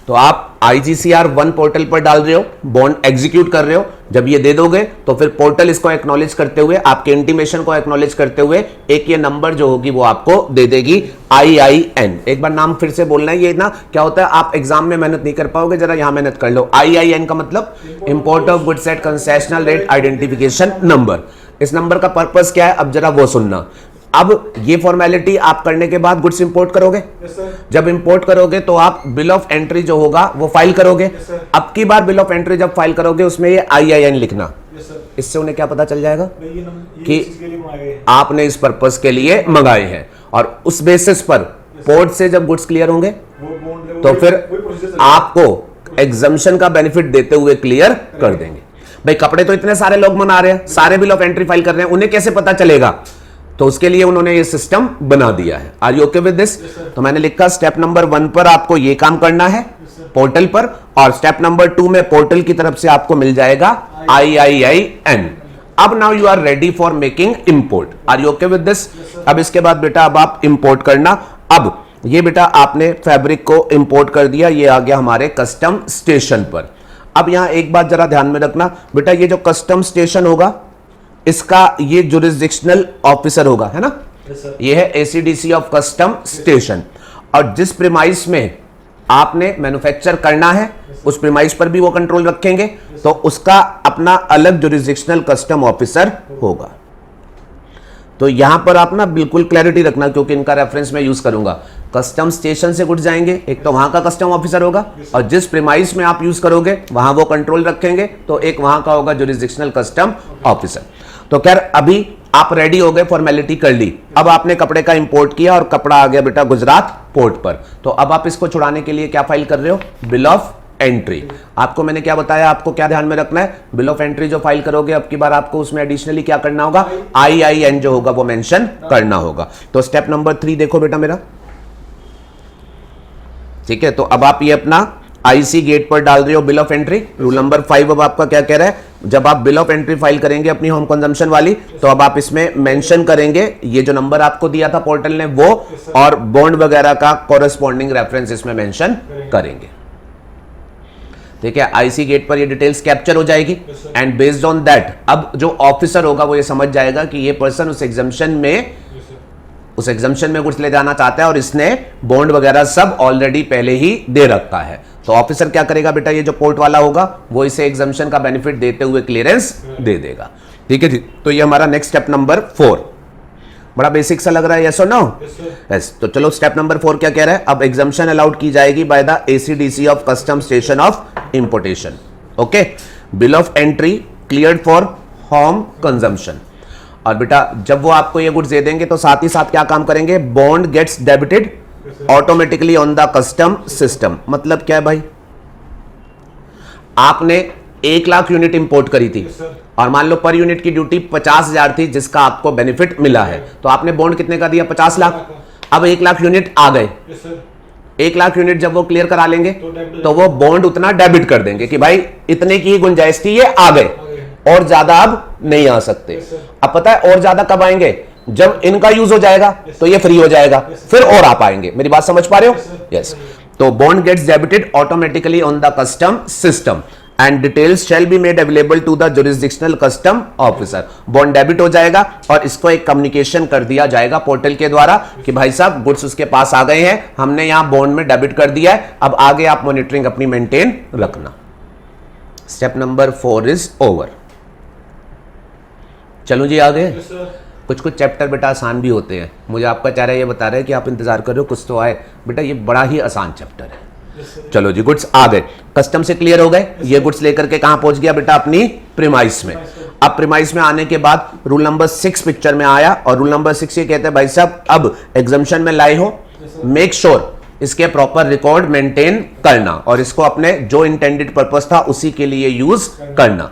तो आप IGCR 1 पोर्टल पर डाल रहे हो, बॉन्ड एग्जीक्यूट कर रहे हो, जब ये दे दोगे तो फिर पोर्टल इसको एक्नॉलेज करते हुए, आपके इंटीमेशन को एक्नॉलेज करते हुए एक ये नंबर जो होगी वो आपको दे देगी, IIN। एक बार नाम फिर से बोलना है, ये ना क्या होता है आप एग्जाम में मेहनत नहीं कर पाओगे, जरा यहां मेहनत कर लो। IIN का मतलब import of goods at concessional rate identification number. इस नंबर का पर्पस क्या है अब जरा वो सुनना। अब ये फॉर्मेलिटी आप करने के बाद गुड्स इंपोर्ट करोगे, जब इंपोर्ट करोगे तो आप बिल ऑफ एंट्री जो होगा वो फाइल करोगे। अब की बार बिल ऑफ एंट्री जब फाइल करोगे उसमें ये IIN लिखना। इससे उन्हें क्या पता चल जाएगा कि आपने इस पर्पस के लिए मंगाए हैं, और उस बेसिस पर पोर्ट से जब गुड्स क्लियर होंगे तो फिर आपको एग्जम्पशन का बेनिफिट देते हुए क्लियर कर देंगे। भाई कपड़े तो इतने सारे लोग बना रहे हैं, सारे बिल ऑफ एंट्री फाइल कर रहे हैं, उन्हें कैसे पता चलेगा? तो उसके लिए उन्होंने ये सिस्टम बना दिया है। Are you okay with this? तो मैंने लिखा स्टेप नंबर 1 पर आपको ये काम करना है पोर्टल पर, और स्टेप नंबर 2 में पोर्टल की तरफ से आपको मिल जाएगा IIN। अब now you are ready for making import. Are you okay with this? अब इसके बाद बेटा अब आप इंपोर्ट करना। अब ये बेटा आपने फैब्रिक को इंपोर्ट कर दिया, ये आ गया हमारे कस्टम स्टेशन पर। अब यहां एक बात जरा ध्यान में रखना बेटा, ये जो कस्टम स्टेशन होगा इसका ये जुरिस्डिक्शनल ऑफिसर होगा, है ना? ये है एसीडीसी ऑफ कस्टम स्टेशन। और जिस प्रीमाइस में आपने मैन्युफैक्चर करना है उस प्रीमाइस पर भी वो कंट्रोल रखेंगे, तो उसका अपना अलग जुरिस्डिक्शनल कस्टम ऑफिसर होगा। तो यहां पर आप ना बिल्कुल क्लैरिटी रखना, क्योंकि इनका रेफरेंस मैं यूज करूंगा। कस्टम स्टेशन से गुड्स जाएंगे, एक तो वहां का कस्टम ऑफिसर होगा, और जिस प्रीमाइस में आप यूज करोगे वहां वो कंट्रोल रखेंगे, तो एक वहां का होगा जुरिस्डिक्शनल कस्टम ऑफिसर। तो खैर अभी आप रेडी हो गए, फॉर्मेलिटी कर ली। अब आपने कपड़े का इंपोर्ट किया और कपड़ा आ गया बेटा गुजरात पोर्ट पर। तो अब आप इसको छुड़ाने के लिए क्या फाइल कर रहे हो? Bill of entry. आपको मैंने क्या बताया, आपको क्या ध्यान में रखना है? बिल ऑफ एंट्री जो फाइल करोगे अब की बार आपको उसमें एडिशनली क्या करना होगा? IIN जो होगा वो मेंशन करना होगा। तो स्टेप नंबर 3 देखो बेटा मेरा, ठीक है? तो अब आप ये अपना IC गेट पर डाल रहे हो bill of entry. Rule number 5 अब आपका क्या कह रहा है? जब आप बिल ऑफ एंट्री फाइल करेंगे अपनी होम कंजम्पशन वाली, तो अब आप इसमें मेंशन करेंगे ये जो नंबर आपको दिया था पोर्टल ने वो, और बॉन्ड वगैरह का कॉरेस्पॉन्डिंग रेफरेंस इसमें मेंशन करेंगे। ठीक है? IC गेट पर ये डिटेल्स कैप्चर हो जाएगी, एंड बेस्ड ऑन दैट अब जो ऑफिसर होगा वो ये समझ जाएगा कि ये पर्सन उस एग्जम्पशन में गुड्स ले जाना चाहता है और इसने बॉन्ड वगैरह सब ऑलरेडी पहले ही दे रखा है। तो ऑफिसर क्या करेगा बेटा, ये जो पोर्ट वाला होगा वो इसे एग्जम्पशन का बेनिफिट देते हुए क्लियरेंस दे देगा। ठीक है जी? तो ये हमारा नेक्स्ट स्टेप नंबर 4, बड़ा बेसिक सा लग रहा है, यस और नो? यस। तो चलो स्टेप नंबर 4 क्या कह रहा है? अब एग्जम्पशन अलाउड की जाएगी by the ACDC of custom station of importation. Okay, bill of entry cleared for home consumption. और बेटा जब वो आपको ये गुड्स दे देंगे तो साथ ही साथ क्या काम करेंगे? Bond gets debited automatically on the custom system. मतलब क्या है भाई, आपने 1 लाख यूनिट इंपोर्ट करी थी और मान लो पर यूनिट की ड्यूटी 50,000 थी जिसका आपको बेनिफिट मिला है, तो आपने बॉन्ड कितने का दिया? 50 लाख। अब 1 लाख यूनिट आ गए, 1 लाख यूनिट जब वो क्लियर करा लेंगे तो वो बॉन्ड उतना डेबिट कर देंगे कि भाई इतने की गुंजाइश थी, ये आ गए और ज्यादा अब नहीं आ सकते। अब पता है और ज्यादा कब आएंगे? जब इनका यूज हो जाएगा तो ये फ्री हो जाएगा, फिर और आ पाएंगे। मेरी बात समझ पा रहे हो? यस। तो bond gets debited automatically on the custom system and details shall be made available to the jurisdictional custom officer. Bond debit हो जाएगा और इसको एक कम्युनिकेशन कर दिया जाएगा पोर्टल के द्वारा कि भाई साहब गुड्स उसके पास आ गए हैं, हमने यहां बॉन्ड में डेबिट कर दिया है, अब आगे आप मॉनिटरिंग अपनी मेंटेन रखना। Step number 4 is over. चलो जी आगे। कुछ कुछ चैप्टर बेटा आसान भी होते हैं, मुझे आपका चेहरा ये बता रहा है कि आप इंतजार कर रहे हो कुछ तो आए। बेटा ये बड़ा ही आसान चैप्टर है। चलो जी, गुड्स आ गए, कस्टम से क्लियर हो गए, ये गुड्स लेकर के कहां पहुंच गया बेटा? अपनी प्रीमाइस में। अब प्रीमाइस में आने के बाद रूल नंबर 6 पिक्चर में आया, और रूल नंबर 6 ये कहते हैं भाई साहब अब एग्जम्पशन में लाए हो, मेक श्योर इसके प्रॉपर रिकॉर्ड मेंटेन करना और इसको अपने जो इंटेंडेड पर्पस था उसी के लिए यूज करना।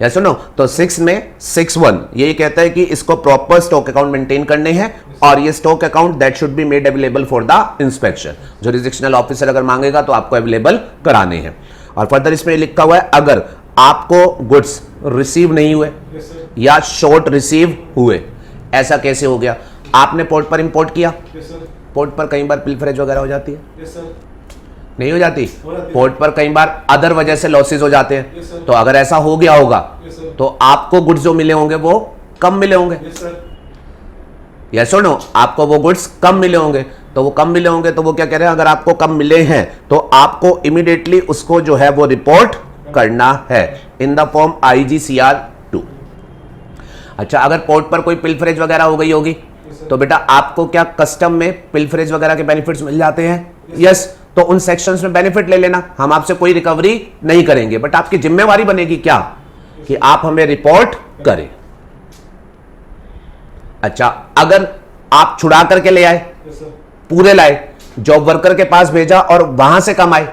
या सुनो, तो 6 में 6(1) ये कहता है कि इसको प्रॉपर स्टॉक अकाउंट मेंटेन करने हैं और ये stock account that should be made available for the inspection. Jurisdictional officer अगर मांगेगा तो आपको अवेलेबल कराने हैं। और फर्दर इसमें लिखा हुआ है अगर आपको गुड्स रिसीव नहीं हुए या शॉर्ट रिसीव हुए, ऐसा कैसे हो गया? आपने पोर्ट पर इंपोर्ट किया, पोर्ट पर कई बार पिलफरेज वगैरह हो जाती है, नहीं हो जाती? पोर्ट पर कई बार अदर वजह से लॉसेज हो जाते हैं। तो अगर ऐसा हो गया होगा तो आपको गुड्स जो मिले होंगे वो कम मिले होंगे। यस और नो? आपको वो गुड्स कम मिले होंगे, तो वो कम मिले होंगे तो वो क्या कह रहे हैं? अगर आपको कम मिले हैं तो आपको इमीडिएटली उसको जो है वो रिपोर्ट करना है इन द फॉर्म IGCR 2। अच्छा, अगर पोर्ट पर कोई पिलफरेज वगैरह हो गई होगी तो बेटा आपको क्या कस्टम में पिलफरेज वगैरह के बेनिफिट्स मिल जाते हैं? यस। तो उन सेक्शंस में बेनिफिट ले लेना, हम आपसे कोई रिकवरी नहीं करेंगे, बट आपकी जिम्मेवारी बनेगी क्या? कि आप हमें रिपोर्ट करें। अच्छा, अगर आप छुड़ा करके ले आए, पूरे लाए, जॉब वर्कर के पास भेजा और वहां से कम आए,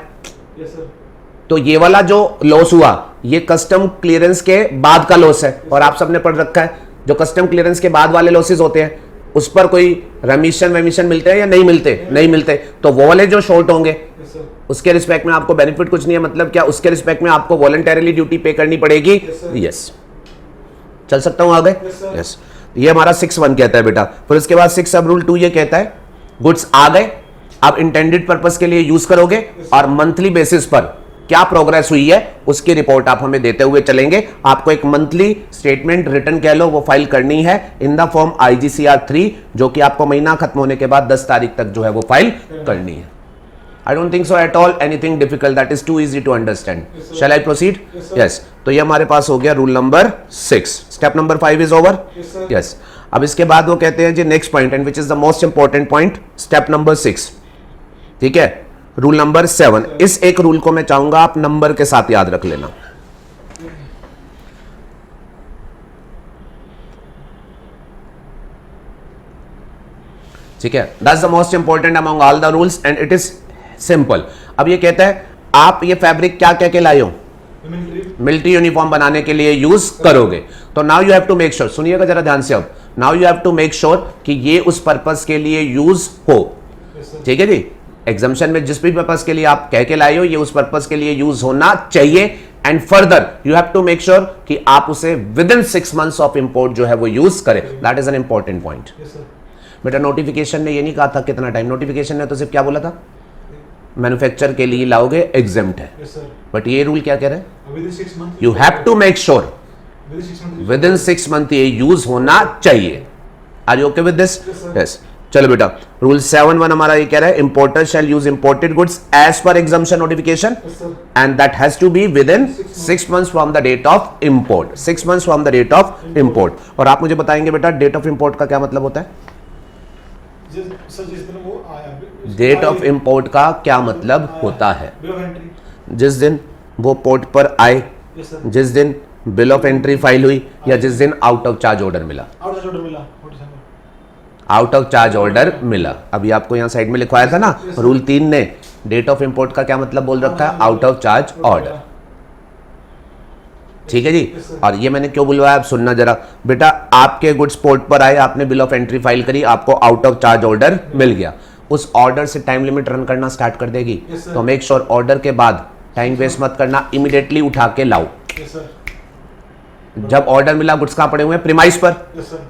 तो ये वाला जो लॉस हुआ ये कस्टम क्लियरेंस के बाद का लॉस है, और आप सबने पढ़ रखा है जो कस्टम क्लियरेंस के बाद वाले लॉसेस होते हैं उस पर कोई रेमिशन मिलते हैं या नहीं मिलते? नहीं मिलते। तो वो वाले जो शॉर्ट होंगे उसके रिस्पेक्ट में आपको बेनिफिट कुछ नहीं है। मतलब क्या? उसके रिस्पेक्ट में आपको वॉलंटरीली ड्यूटी पे करनी पड़ेगी। यस। चल सकता हूं आगे? यस। ये हमारा 6(1) कहता है बेटा। फिर उसके बाद 6 सब रूल 2 ये कहता है गुड्स आ गए, आप इंटेंडेड पर्पस के लिए यूज करोगे और मंथली बेसिस पर क्या प्रोग्रेस हुई है उसकी रिपोर्ट आप हमें देते हुए चलेंगे। आपको एक मंथली स्टेटमेंट रिटर्न कह लो वो फाइल करनी है इन द फॉर्म IGCR 3, जो कि आपको महीना खत्म होने के बाद 10 तारीख तक जो है वो फाइल करनी है। I don't think so at all anything difficult, that is too easy to understand. Shall I proceed? Yes. तो ये हमारे पास हो गया rule number 6। Step number 5 is over. Yes. अब इसके बाद वो कहते हैं जी next point and which is the most important point, step number 6। ठीक है, रूल नंबर 7। इस एक रूल को मैं चाहूंगा आप नंबर के साथ याद रख लेना। ठीक है, that's the most important among all the rules and it is simple. अब ये कहता है आप ये फैब्रिक क्या कह के लाए हो? मिलिट्री यूनिफॉर्म बनाने के लिए यूज करोगे। तो now you have to make sure, सुनिएगा जरा ध्यान से, अब now you have to make sure कि ये उस पर्पस के लिए यूज हो। ठीक है जी, एग्जामिशन में जिस भी पर्पस के लिए आप कह के लाए हो ये उस पर्पस के लिए यूज होना चाहिए। And further you have to make sure कि आप उसे within 6 months of import जो है वो यूज करें। That is an important point. बेटा नोटिफिकेशन ने ये नहीं कहा था कितना टाइम, नोटिफिकेशन ने तो सिर्फ क्या बोला था? मैन्युफैक्चर के लिए लाओगे एग्जेम्प्ट है। बट ये रूल क्या कह रहे हैं? You have to make sure within 6 months ये यूज होना चाहिए। Are you okay with this? Yes. चलो बेटा, रूल 7(1) हमारा ये कह रहा है importer shall use imported goods as per exemption notification and that has to be within 6 months from the date of import. 6 months from the date of import. और आप मुझे बताएंगे बेटा डेट ऑफ इंपोर्ट का क्या मतलब होता है? डेट ऑफ इंपोर्ट का क्या मतलब होता है? जिस दिन वो पोर्ट पर आए, जिस दिन बिल ऑफ एंट्री फाइल हुई, या जिस दिन आउट ऑफ चार्ज ऑर्डर मिला। आउट ऑफ चार्ज ऑर्डर मिला। अभी आपको यहां साइड में लिखवाया था ना, रूल 3 ने डेट ऑफ इंपोर्ट का क्या मतलब बोल रखा है? Out of charge order. ठीक है जी। और ये मैंने क्यों बुलवाया आप सुनना जरा बेटा। आपके गुड्स पोर्ट पर आए, आपने बिल ऑफ एंट्री फाइल करी, आपको आउट ऑफ चार्ज ऑर्डर मिल गया, उस ऑर्डर से टाइम लिमिट रन करना स्टार्ट कर देगी। तो मेक श्योर ऑर्डर के बाद टाइम वेस्ट मत करना, इमीडिएटली उठा के लाओ। जब ऑर्डर मिला गुड्स कहां पड़े हुए हैं? प्रीमाइस पर।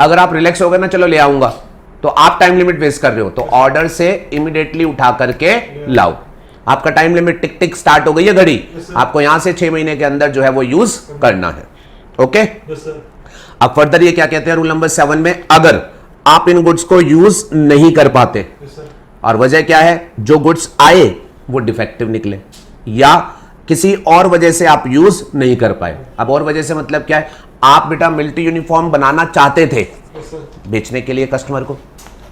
अगर आप रिलैक्स हो गए ना चलो ले आऊंगा, तो आप टाइम लिमिट वेस्ट कर रहे हो। तो ऑर्डर से इमीडिएटली उठा करके लाओ। आपका टाइम लिमिट टिक टिक स्टार्ट हो गई है घड़ी, आपको यहां से 6 महीने के अंदर जो है वो यूज करना है। ओके। अब फर्दर ये क्या कहते हैं रूल नंबर 7 में, अगर आप इन गुड्स को यूज नहीं कर पाते और वजह क्या है, जो गुड्स आए वो डिफेक्टिव निकले या किसी और वजह से आप यूज नहीं कर पाए। अब और वजह से मतलब क्या है? आप बेटा मिलिट्री यूनिफॉर्म बनाना चाहते थे बेचने के लिए कस्टमर को,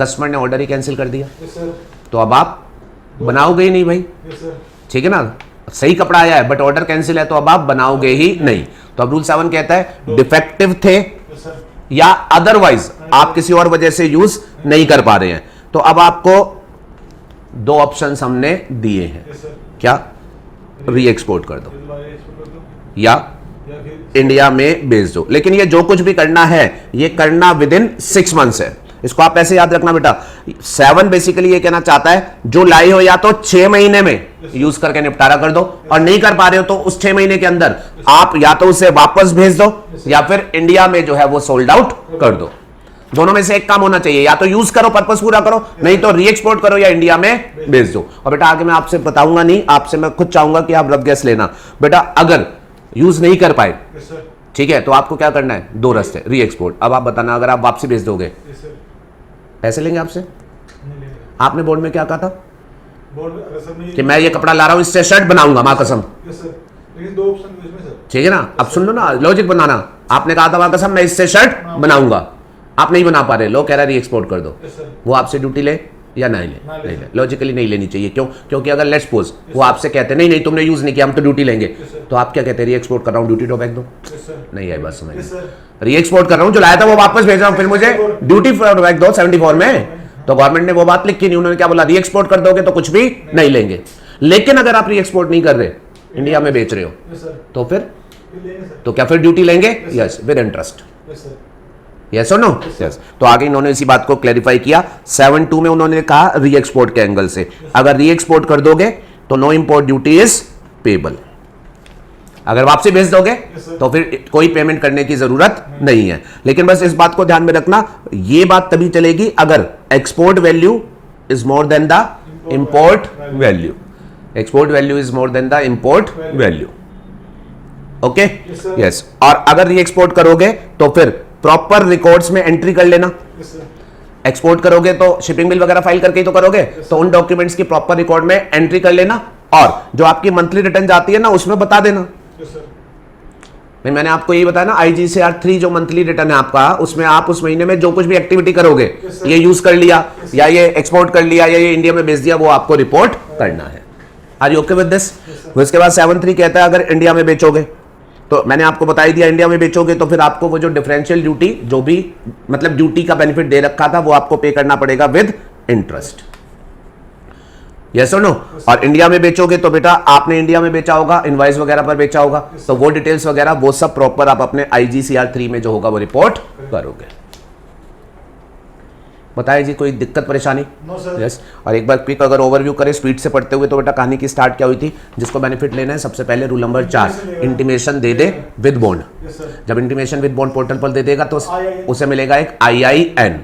कस्टमर ने ऑर्डर ही कैंसिल कर दिया, तो अब आप बनाओगे ही नहीं भाई। ठीक है ना, सही कपड़ा आया है बट ऑर्डर कैंसिल है, तो अब आप बनाओगे ही नहीं। तो अब रूल 7 कहता है डिफेक्टिव थे या अदरवाइज आप किसी और वजह से यूज नहीं कर पा रहे हैं, तो अब आपको 2 ऑप्शंस हमने दिए हैं। क्या? री एक्सपोर्ट कर दो या इंडिया में भेज दो। लेकिन ये जो कुछ भी करना है ये करना विद इन 6 months है। इसको आप ऐसे याद रखना बेटा। 7 बेसिकली ये कहना चाहता है जो लाई हो या तो 6 महीने में यूज करके निपटारा कर दो, और नहीं कर पा रहे हो तो उस 6 महीने के अंदर आप या तो उसे वापस भेज दो या फिर इंडिया में जो है वो सोल्ड आउट कर दो। दोनों में से एक काम होना चाहिए, या तो यूज करो पर्पस पूरा करो, नहीं तो री एक्सपोर्ट करो या इंडिया में भेज दो। और बेटा आगे मैं आपसे बताऊंगा नहीं, आपसे मैं खुद चाहूंगा कि आप रफ गैस लेना। बेटा अगर यूज नहीं कर पाए, ठीक है, तो आपको क्या करना है? 2 रास्ते, री एक्सपोर्ट। अब आप बताना, अगर आप वापसी भेज दोगे पैसे लेंगे आपसे? आपने बोर्ड में क्या कहा था? कि मैं ये कपड़ा ला रहा हूं, इससे शर्ट बनाऊंगा मां कसम। ठीक है ना, अब सुन लो ना, लॉजिक बनाना। आपने कहा था मां कसम मैं इससे शर्ट बनाऊंगा, आप नहीं बना पा रहे, लो कह रहा है री एक्सपोर्ट कर दो। वो आपसे ड्यूटी ले या नहीं ले? लॉजिकली नहीं लेनी चाहिए। क्यों? क्योंकि अगर लेट्स सपोज वो आपसे कहते नहीं नहीं तुमने यूज नहीं किया, हम तो ड्यूटी लेंगे, तो आप क्या कहते हैं? री एक्सपोर्ट कर रहा हूं, ड्यूटी ड्रॉबैक दो। नहीं आई बात समझ? री एक्सपोर्ट कर रहा हूं, जो लाया था वो वापस भेज रहा हूं, फिर मुझे ड्यूटी ड्रॉबैक दो 74 में। तो गवर्नमेंट ने वो बात लिखी नहीं, उन्होंने क्या बोला? री एक्सपोर्ट कर दोगे तो कुछ भी नहीं लेंगे। लेकिन अगर आप री एक्सपोर्ट नहीं कर रहे, इंडिया में बेच रहे हो, तो फिर तो क्या फिर ड्यूटी लेंगे? Yes, with interest. यस और नो? यस। तो आगे इन्होंने इसी बात को क्लैरिफाई किया। 7(2) में उन्होंने कहा री एक्सपोर्ट के एंगल से, अगर री एक्सपोर्ट कर दोगे तो no import duty is payable. अगर वापसी भेज दोगे Yes, sir. तो फिर कोई पेमेंट करने की जरूरत नहीं है। लेकिन बस इस बात को ध्यान में रखना, ये बात तभी चलेगी अगर export value is more than the import value. Export value is more than the import value. Okay, Yes, sir. Yes. और अगर री एक्सपोर्ट करोगे तो फिर प्रॉपर रिकॉर्ड्स में एंट्री कर लेना। Yes, sir. एक्सपोर्ट करोगे तो शिपिंग बिल वगैरह फाइल करके ही तो करोगे, तो उन डॉक्यूमेंट्स की प्रॉपर रिकॉर्ड में एंट्री कर लेना, और जो आपकी मंथली रिटर्न जाती है ना उसमें बता देना। Yes, sir. नहीं, मैंने आपको यही बताया ना, IGCR 3 जो मंथली रिटर्न है आपका, उसमें आप उस महीने में जो कुछ भी एक्टिविटी करोगे, Yes, sir. ये यूज कर लिया या ये एक्सपोर्ट कर लिया या ये इंडिया में भेज दिया, वो आपको रिपोर्ट करना है। Are you okay with this? उसके बाद 7.3 कहता है अगर इंडिया में बेचोगे, तो मैंने आपको बता ही दिया, इंडिया में बेचोगे तो फिर आपको वो जो डिफरेंशियल ड्यूटी, जो भी मतलब ड्यूटी का बेनिफिट दे रखा था, वो आपको पे करना पड़ेगा विद इंटरेस्ट। यस और नो? और इंडिया में बेचोगे तो बेटा आपने इंडिया में बेचा होगा, इनवॉइस वगैरह पर बेचा होगा, तो वो डिटेल्स वगैरह वो सब प्रॉपर आप अपने IGCR 3 में जो होगा वो रिपोर्ट करोगे। बताइए जी, कोई दिक्कत परेशानी? No, sir. यस। और एक बार क्विक अगर ओवरव्यू करें स्पीड से पढ़ते हुए, तो बेटा कहानी की स्टार्ट क्या हुई थी? जिसको बेनिफिट लेना है सबसे पहले rule number 4, intimation they they with bond. Yes, sir. जब इंटीमेशन विद बॉन्ड पोर्टल पर दे देगा तो IIN उसे मिलेगा एक IIN।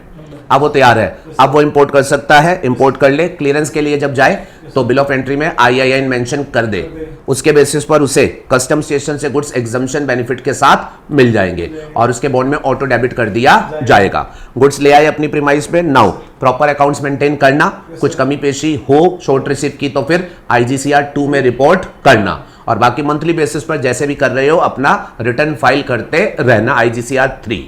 अब वो तैयार है, अब वो इंपोर्ट कर सकता है, इंपोर्ट कर ले। क्लियरेंस के लिए जब जाए तो बिल ऑफ एंट्री में IIN मेंशन कर दे, उसके बेसिस पर उसे कस्टम स्टेशन से गुड्स एग्जम्पशन बेनिफिट के साथ मिल जाएंगे और उसके बॉन्ड में ऑटो डेबिट कर दिया जाएगा। गुड्स ले आए अपनी प्रीमाइस पे। नाउ प्रॉपर अकाउंट्स मेंटेन करना, कुछ कमी पेशी हो शॉर्ट रिसीव की तो फिर IGCR 2 में रिपोर्ट करना, और बाकी मंथली बेसिस पर जैसे भी कर रहे हो अपना रिटर्न फाइल करते रहना IGCR 3।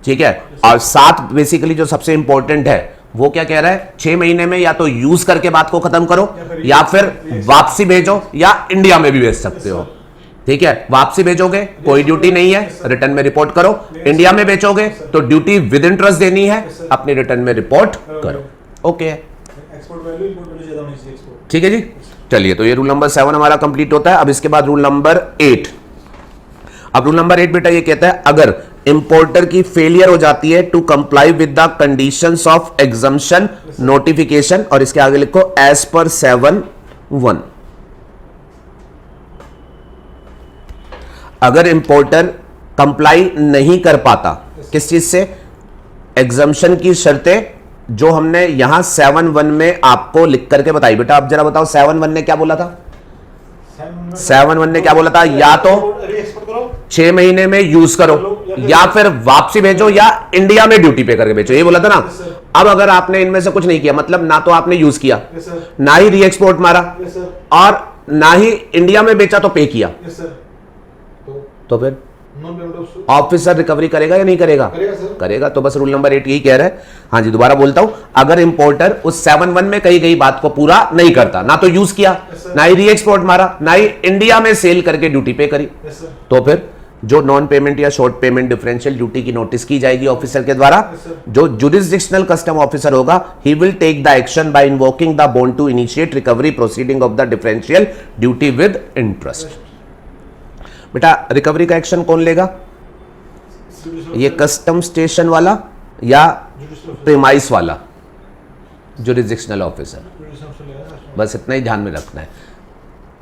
ठीक है। और साथ बेसिकली जो सबसे इंपॉर्टेंट है वो क्या कह रहा है, 6 महीने में या तो यूज करके बात को खत्म करो या फिर वापसी भेजो, या इंडिया में भी भेज सकते हो। ठीक है, वापसी भेजोगे कोई ड्यूटी नहीं है, रिटर्न में रिपोर्ट करो। इंडिया में बेचोगे तो ड्यूटी विद इंटरेस्ट देनी है, अपनी रिटर्न में रिपोर्ट करो। Okay, export value import value ज्यादा होनी चाहिए एक्सपोर्ट। ठीक है जी। चलिए, तो ये रूल नंबर 7 हमारा कंप्लीट होता है। अब इसके बाद रूल नंबर 8। अब रूल नंबर 8 बेटा ये कहता है अगर इंपोर्टर की फेलियर हो जाती है to comply with the conditions of exemption notification, और इसके आगे लिखो एज पर 7(1). अगर इंपोर्टर कंप्लाई नहीं कर पाता किस चीज से? एग्जम्पशन की शर्तें जो हमने यहां 7(1) में आपको लिख करके बताई। बेटा अब जरा बताओ 7(1) ने क्या बोला था? 7(1) ने क्या बोला था? या तो री-एक्सपोर्ट करो, 6 महीने में यूज करो, या फिर वापसी भेजो, या इंडिया में ड्यूटी पे करके बेचो, ये बोला था ना। Yes, sir. अब अगर आपने इनमें से कुछ नहीं किया, मतलब ना तो आपने यूज किया, Yes, sir. ना ही री एक्सपोर्ट मारा, Yes, sir. और ना ही इंडिया में बेचा तो पे किया, Yes, sir. तो फिर non payment of officer recovery करेगा या नहीं करेगा? करेगा सर। करेगा। तो बस रूल नंबर 8 यही कह रहा है। हाँ जी, दोबारा बोलता हूं, अगर इंपोर्टर उस 7(1) में कही गई बात को पूरा नहीं करता, ना तो यूज किया, Yes, sir. ना ही री एक्सपोर्ट मारा, ना ही इंडिया में सेल करके ड्यूटी पे करी, यस सर। तो फिर जो नॉन पेमेंट या शॉर्ट पेमेंट डिफरेंशियल ड्यूटी की नोटिस की जाएगी ऑफिसर के द्वारा, Yes, sir. जो जुरिस्डिक्शनल कस्टम ऑफिसर होगा, he will take the action by invoking the bond to initiate recovery proceeding of the differential duty with interest. बेटा recovery का action कौन लेगा? ये कस्टम स्टेशन वाला या प्रीमाइस वाला? Jurisdictional officer. बस इतना ही ध्यान में रखना है।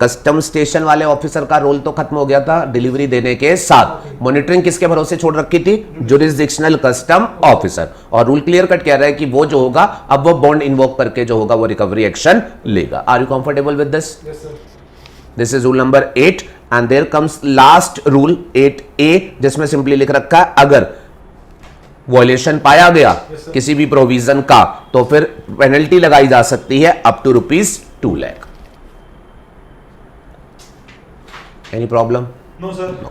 कस्टम स्टेशन वाले ऑफिसर का रोल तो खत्म हो गया था डिलीवरी देने के साथ। मॉनिटरिंग किसके भरोसे छोड़ रखी थी? Jurisdictional custom officer. और रूल क्लियर कट कह रहा है कि वो जो होगा अब वो बॉन्ड इन्वोक करके जो होगा वो रिकवरी एक्शन लेगा। Are you comfortable with this? Yes sir. This is rule number 8 and there comes last rule 8A, जिसमें सिंपली लिख रखा है अगर वॉयलेशन पाया गया Yes, sir. किसी भी प्रोविजन का तो फिर पेनल्टी लगाई जा सकती है up to ₹2 lakh. Any problem? No sir.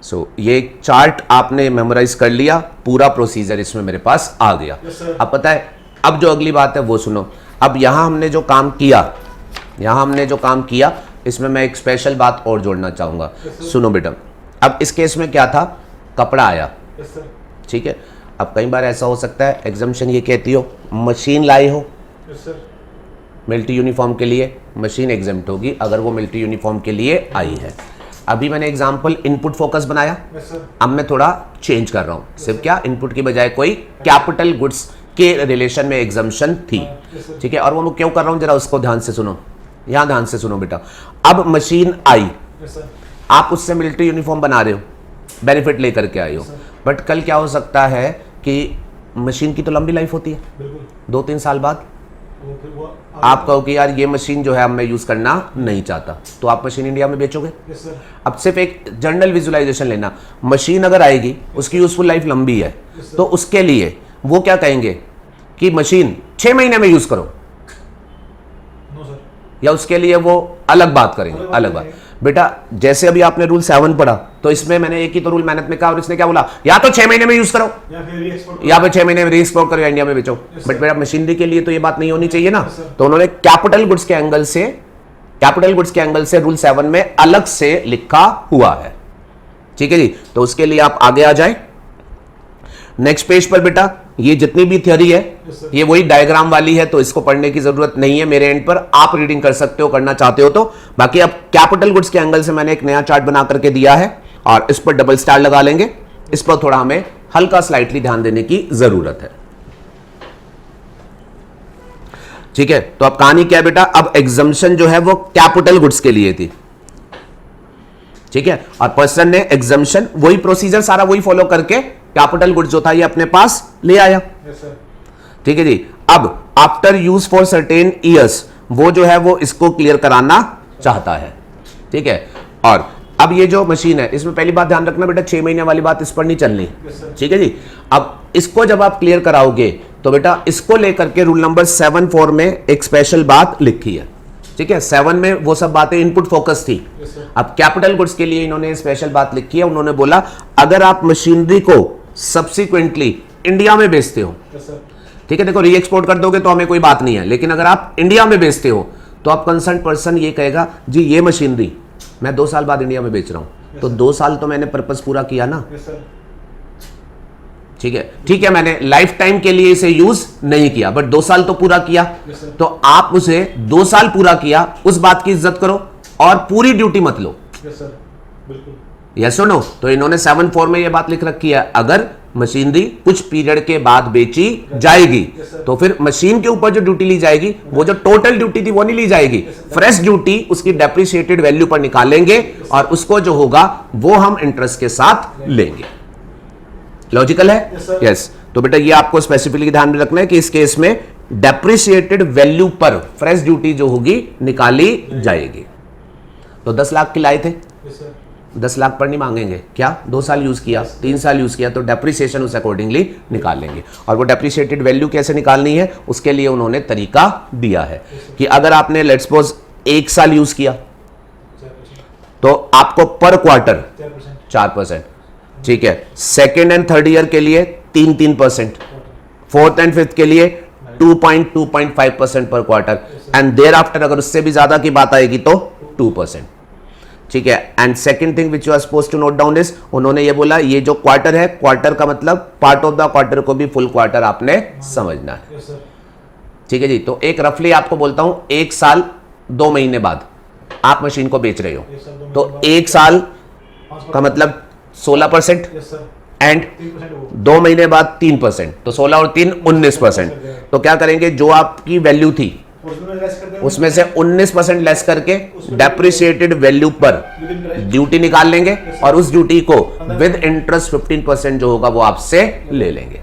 So ये चार्ट आपने मेमोराइज कर लिया, पूरा प्रोसीजर इसमें मेरे पास आ गया। Yes, sir. अब पता है, अब जो अगली बात है वो सुनो। अब यहां हमने जो काम किया इसमें मैं एक स्पेशल बात और जोड़ना चाहूंगा। Yes, sir. सुनो बेटा, अब इस केस में क्या था? कपड़ा आया, यस सर। ठीक है। अब कई बार ऐसा हो सकता है एग्जम्पशन ये कहती हो मशीन लाए हो यस सर। मिलिट्री यूनिफॉर्म के लिए, मशीन एग्जम्प्ट होगी अगर वो मिलिट्री यूनिफॉर्म के लिए आई है। अभी मैंने एग्जांपल इनपुट फोकस बनाया, यस सर। अब मैं थोड़ा चेंज कर रहा हूं। सिर्फ क्या, इनपुट की बजाय कोई कैपिटल गुड्स के रिलेशन में एग्जम्पशन थी, Yes, sir. ठीक है। और वो मैं क्यों कर रहा हूं जरा उसको ध्यान से सुनो, यहां ध्यान से सुनो बेटा। अब मशीन आई, यस सर। आप उससे मिलिट्री यूनिफॉर्म बना रहे हो, बेनिफिट लेकर के आए हो, बट कल क्या हो सकता है कि मशीन की तो लंबी लाइफ होती है, बिल्कुल 2-3 साल बाद वो फिर वो आप कहो कि यार ये मशीन जो है अब मैं यूज करना नहीं चाहता, तो आप मशीन इंडिया में बेचोगे। यस सर अब सिर्फ एक जनरल विजुअलाइजेशन लेना, मशीन अगर आएगी उसकी यूजफुल लाइफ लंबी है, तो उसके लिए वो क्या कहेंगे कि मशीन 6 महीने में यूज करो, नो सर या उसके लिए वो अलग बात करेंगे, अलग बात। बेटा जैसे अभी आपने रूल 7 पढ़ा, तो इसमें मैंने एक ही तो रूल मेहनत में कहा और इसने क्या बोला, या तो 6 महीने में यूज करो या फिर री-एक्सपोर्ट या फिर 6 महीने में रीएक्सपोर्ट करो या इंडिया में बेचो। बट बेटा मशीनरी के लिए तो ये बात नहीं होनी चाहिए ना, तो उन्होंने कैपिटल गुड्स के एंगल से रूल 7 में अलग से लिखा हुआ है। ठीक है जी, तो उसके लिए आप आगे आ जाए नेक्स्ट पेज पर। बेटा ये जितनी भी थ्योरी है ये वही डायग्राम वाली है, तो इसको पढ़ने की जरूरत नहीं है मेरे एंड पर, आप रीडिंग कर सकते हो करना चाहते हो तो। बाकी अब कैपिटल गुड्स के एंगल से मैंने एक नया चार्ट बना करके दिया है और इस पर डबल स्टार लगा लेंगे, इस पर थोड़ा हमें हल्का स्लाइटली ध्यान देने की जरूरत है। ठीक है, तो अब कहानी क्या है बेटा, अब एग्जम्पशन जो है वो कैपिटल गुड्स के लिए थी। ठीक है, और पर्सन ने एग्जम्पशन वही प्रोसीजर सारा वही फॉलो करके कैपिटल गुड्स जो था ये अपने पास ले आया। यस सर ठीक है जी, अब after use for certain years वो जो है वो इसको क्लियर कराना चाहता है। ठीक है, और अब ये जो मशीन है इसमें पहली बात ध्यान रखना बेटा, 6 महीने वाली बात इस पर नहीं चलनी। ठीक है जी, अब इसको जब आप क्लियर कराओगे तो बेटा इसको लेकर के रूल नंबर 7.4 में एक स्पेशल बात लिखी है। ठीक है, 7 में वो सब बातें इनपुट फोकस थी, अब कैपिटल गुड्स के लिए इन्होंने स्पेशल बात लिखी है। उन्होंने बोला अगर आप मशीनरी को सब्सिक्वेंटली इंडिया में बेचते हो, यस सर ठीक है, देखो री एक्सपोर्ट कर दोगे तो हमें कोई बात नहीं है, लेकिन अगर आप इंडिया में बेचते हो तो आप कंसर्न पर्सन ये कहेगा जी ये मशीनरी मैं 2 साल बाद इंडिया में बेच रहा हूं, तो 2 साल तो मैंने पर्पस पूरा किया ना। यस सर ठीक है, मैंने लाइफ टाइम के लिए इसे यूज नहीं किया बट 2 साल तो पूरा किया, तो आप उसे 2 साल पूरा किया उस बात की इज्जत करो और पूरी ड्यूटी मत लो। यस सर बिल्कुल यस और नो, तो इन्होंने 7.4 में ये बात लिख रखी है अगर मशीनरी कुछ पीरियड के बाद बेची जाएगी तो फिर मशीन के ऊपर जो ड्यूटी ली जाएगी वो जो टोटल ड्यूटी थी वो नहीं ली जाएगी, फ्रेश ड्यूटी उसकी डेप्रिशिएटेड वैल्यू पर निकालेंगे और उसको जो होगा वो हम इंटरेस्ट के साथ लेंगे। लॉजिकल है? यस। तो बेटा ये आपको स्पेसिफिकली ध्यान में रखना है कि इस केस में डेप्रिशिएटेड वैल्यू पर फ्रेश ड्यूटी जो होगी निकाली जाएगी। तो 10 लाख की लाए थे, यस सर 10 लाख पर नहीं मांगेंगे, क्या 2 साल यूज किया 3 साल यूज किया तो डेप्रिसिएशन उस अकॉर्डिंगली निकाल लेंगे। और वो डेप्रिसिएटेड वैल्यू कैसे निकालनी है उसके लिए उन्होंने तरीका दिया है कि अगर आपने लेट्स सपोज 1 साल यूज किया 4% तो आपको पर क्वार्टर 4% 4%, ठीक है, सेकेंड एंड थर्ड ईयर के लिए 3% 4th एंड 5th के लिए 2.5% पर क्वार्टर एंड देयर आफ्टर अगर उससे भी ज्यादा की बात आएगी तो 2%। ठीक है, and second thing which you are suppose to note down is, उन्होंने ये बोला ये जो क्वार्टर है, क्वार्टर का मतलब पार्ट ऑफ द क्वार्टर को भी फुल क्वार्टर आपने समझना है। यस सर ठीक है जी, तो एक रफली आपको बोलता हूं 1 साल 2 महीने बाद आप मशीन को बेच रहे हो, तो 1 साल का मतलब 16% यस सर एंड 3% वो 2 महीने बाद 3%, तो 16 और 3 19%। तो क्या करेंगे, जो आपकी वैल्यू थी उसमें लेस कर देंगे उसमें से 19% लेस करके डेप्रिसिएटेड वैल्यू पर ड्यूटी निकाल लेंगे और उस ड्यूटी को विद इंटरेस्ट 15% जो होगा वो आपसे ले लेंगे।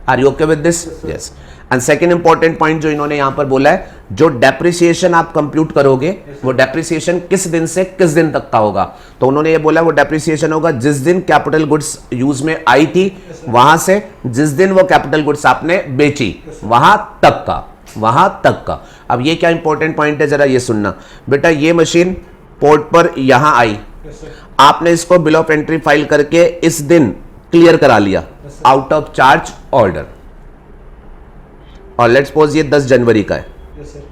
Are you okay with this? Yes. And second important point जो इन्होंने यहां पर बोला है, जो डेप्रिसिएशन आप कंप्यूट करोगे वो डेप्रिसिएशन किस दिन से किस दिन तक का होगा, तो उन्होंने ये बोला वो डेप्रिसिएशन होगा जिस दिन कैपिटल गुड्स यूज में आई थी वहां से जिस दिन वो कैपिटल गुड्स आपने बेची वहां तक का। अब ये क्या इंपॉर्टेंट पॉइंट है जरा ये सुनना बेटा, ये मशीन पोर्ट पर यहां आई, यस सर आपने इसको बिल ऑफ एंट्री फाइल करके इस दिन क्लियर करा लिया आउट ऑफ चार्ज ऑर्डर, और लेट्स सपोज ये 10 जनवरी का है, यस सर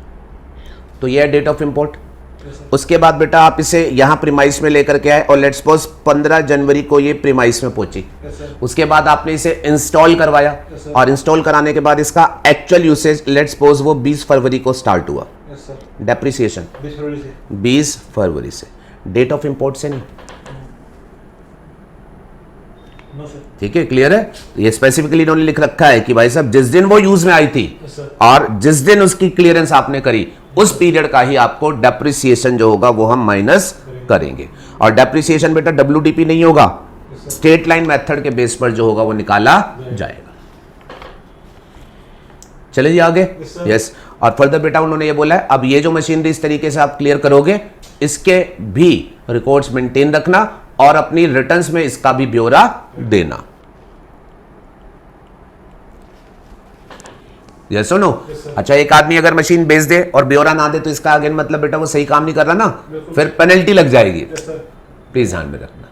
तो ये है date of import. Yes sir उसके बाद बेटा आप इसे यहां प्रीमाइस में लेकर के आए और लेट्स सपोज 15 जनवरी को ये प्रीमाइस में पहुंची, यस सर उसके बाद आपने इसे इंस्टॉल करवाया Yes, sir. और इंस्टॉल कराने के बाद इसका एक्चुअल यूसेज लेट्स सपोज वो 20 फरवरी को स्टार्ट हुआ, यस सर डेप्रिसिएशन 20 फरवरी से 20 फरवरी से, डेट ऑफ इंपोर्ट से नहीं। नो सर ठीक है, क्लियर है? ये स्पेसिफिकली इन्होंने लिख रखा है कि भाई साहब जिस दिन वो यूज में आई थी यस सर और जिस दिन उसकी क्लियरेंस आपने करी उस पीरियड का ही आपको डेप्रिसिएशन जो होगा वो हम माइनस करेंगे। और डेप्रिसिएशन बेटा WDP नहीं होगा, स्ट्रेट लाइन मेथड के बेस पर जो होगा वो निकाला जाएगा। चलिए आगे। यस और फर्दर बेटा उन्होंने ये बोला है अब ये जो मशीनरी इस तरीके से आप क्लियर करोगे, इसके भी रिकॉर्ड्स मेंटेन रखना और अपनी रिटर्न्स में इसका भी ब्यौरा देना। यस सुनो। अच्छा एक आदमी अगर मशीन बेच दे और ब्यौरा ना दे तो इसका आगे मतलब बेटा वो सही काम नहीं कर रहा ना, फिर पेनल्टी लग जाएगी। प्लीज ध्यान में रखना,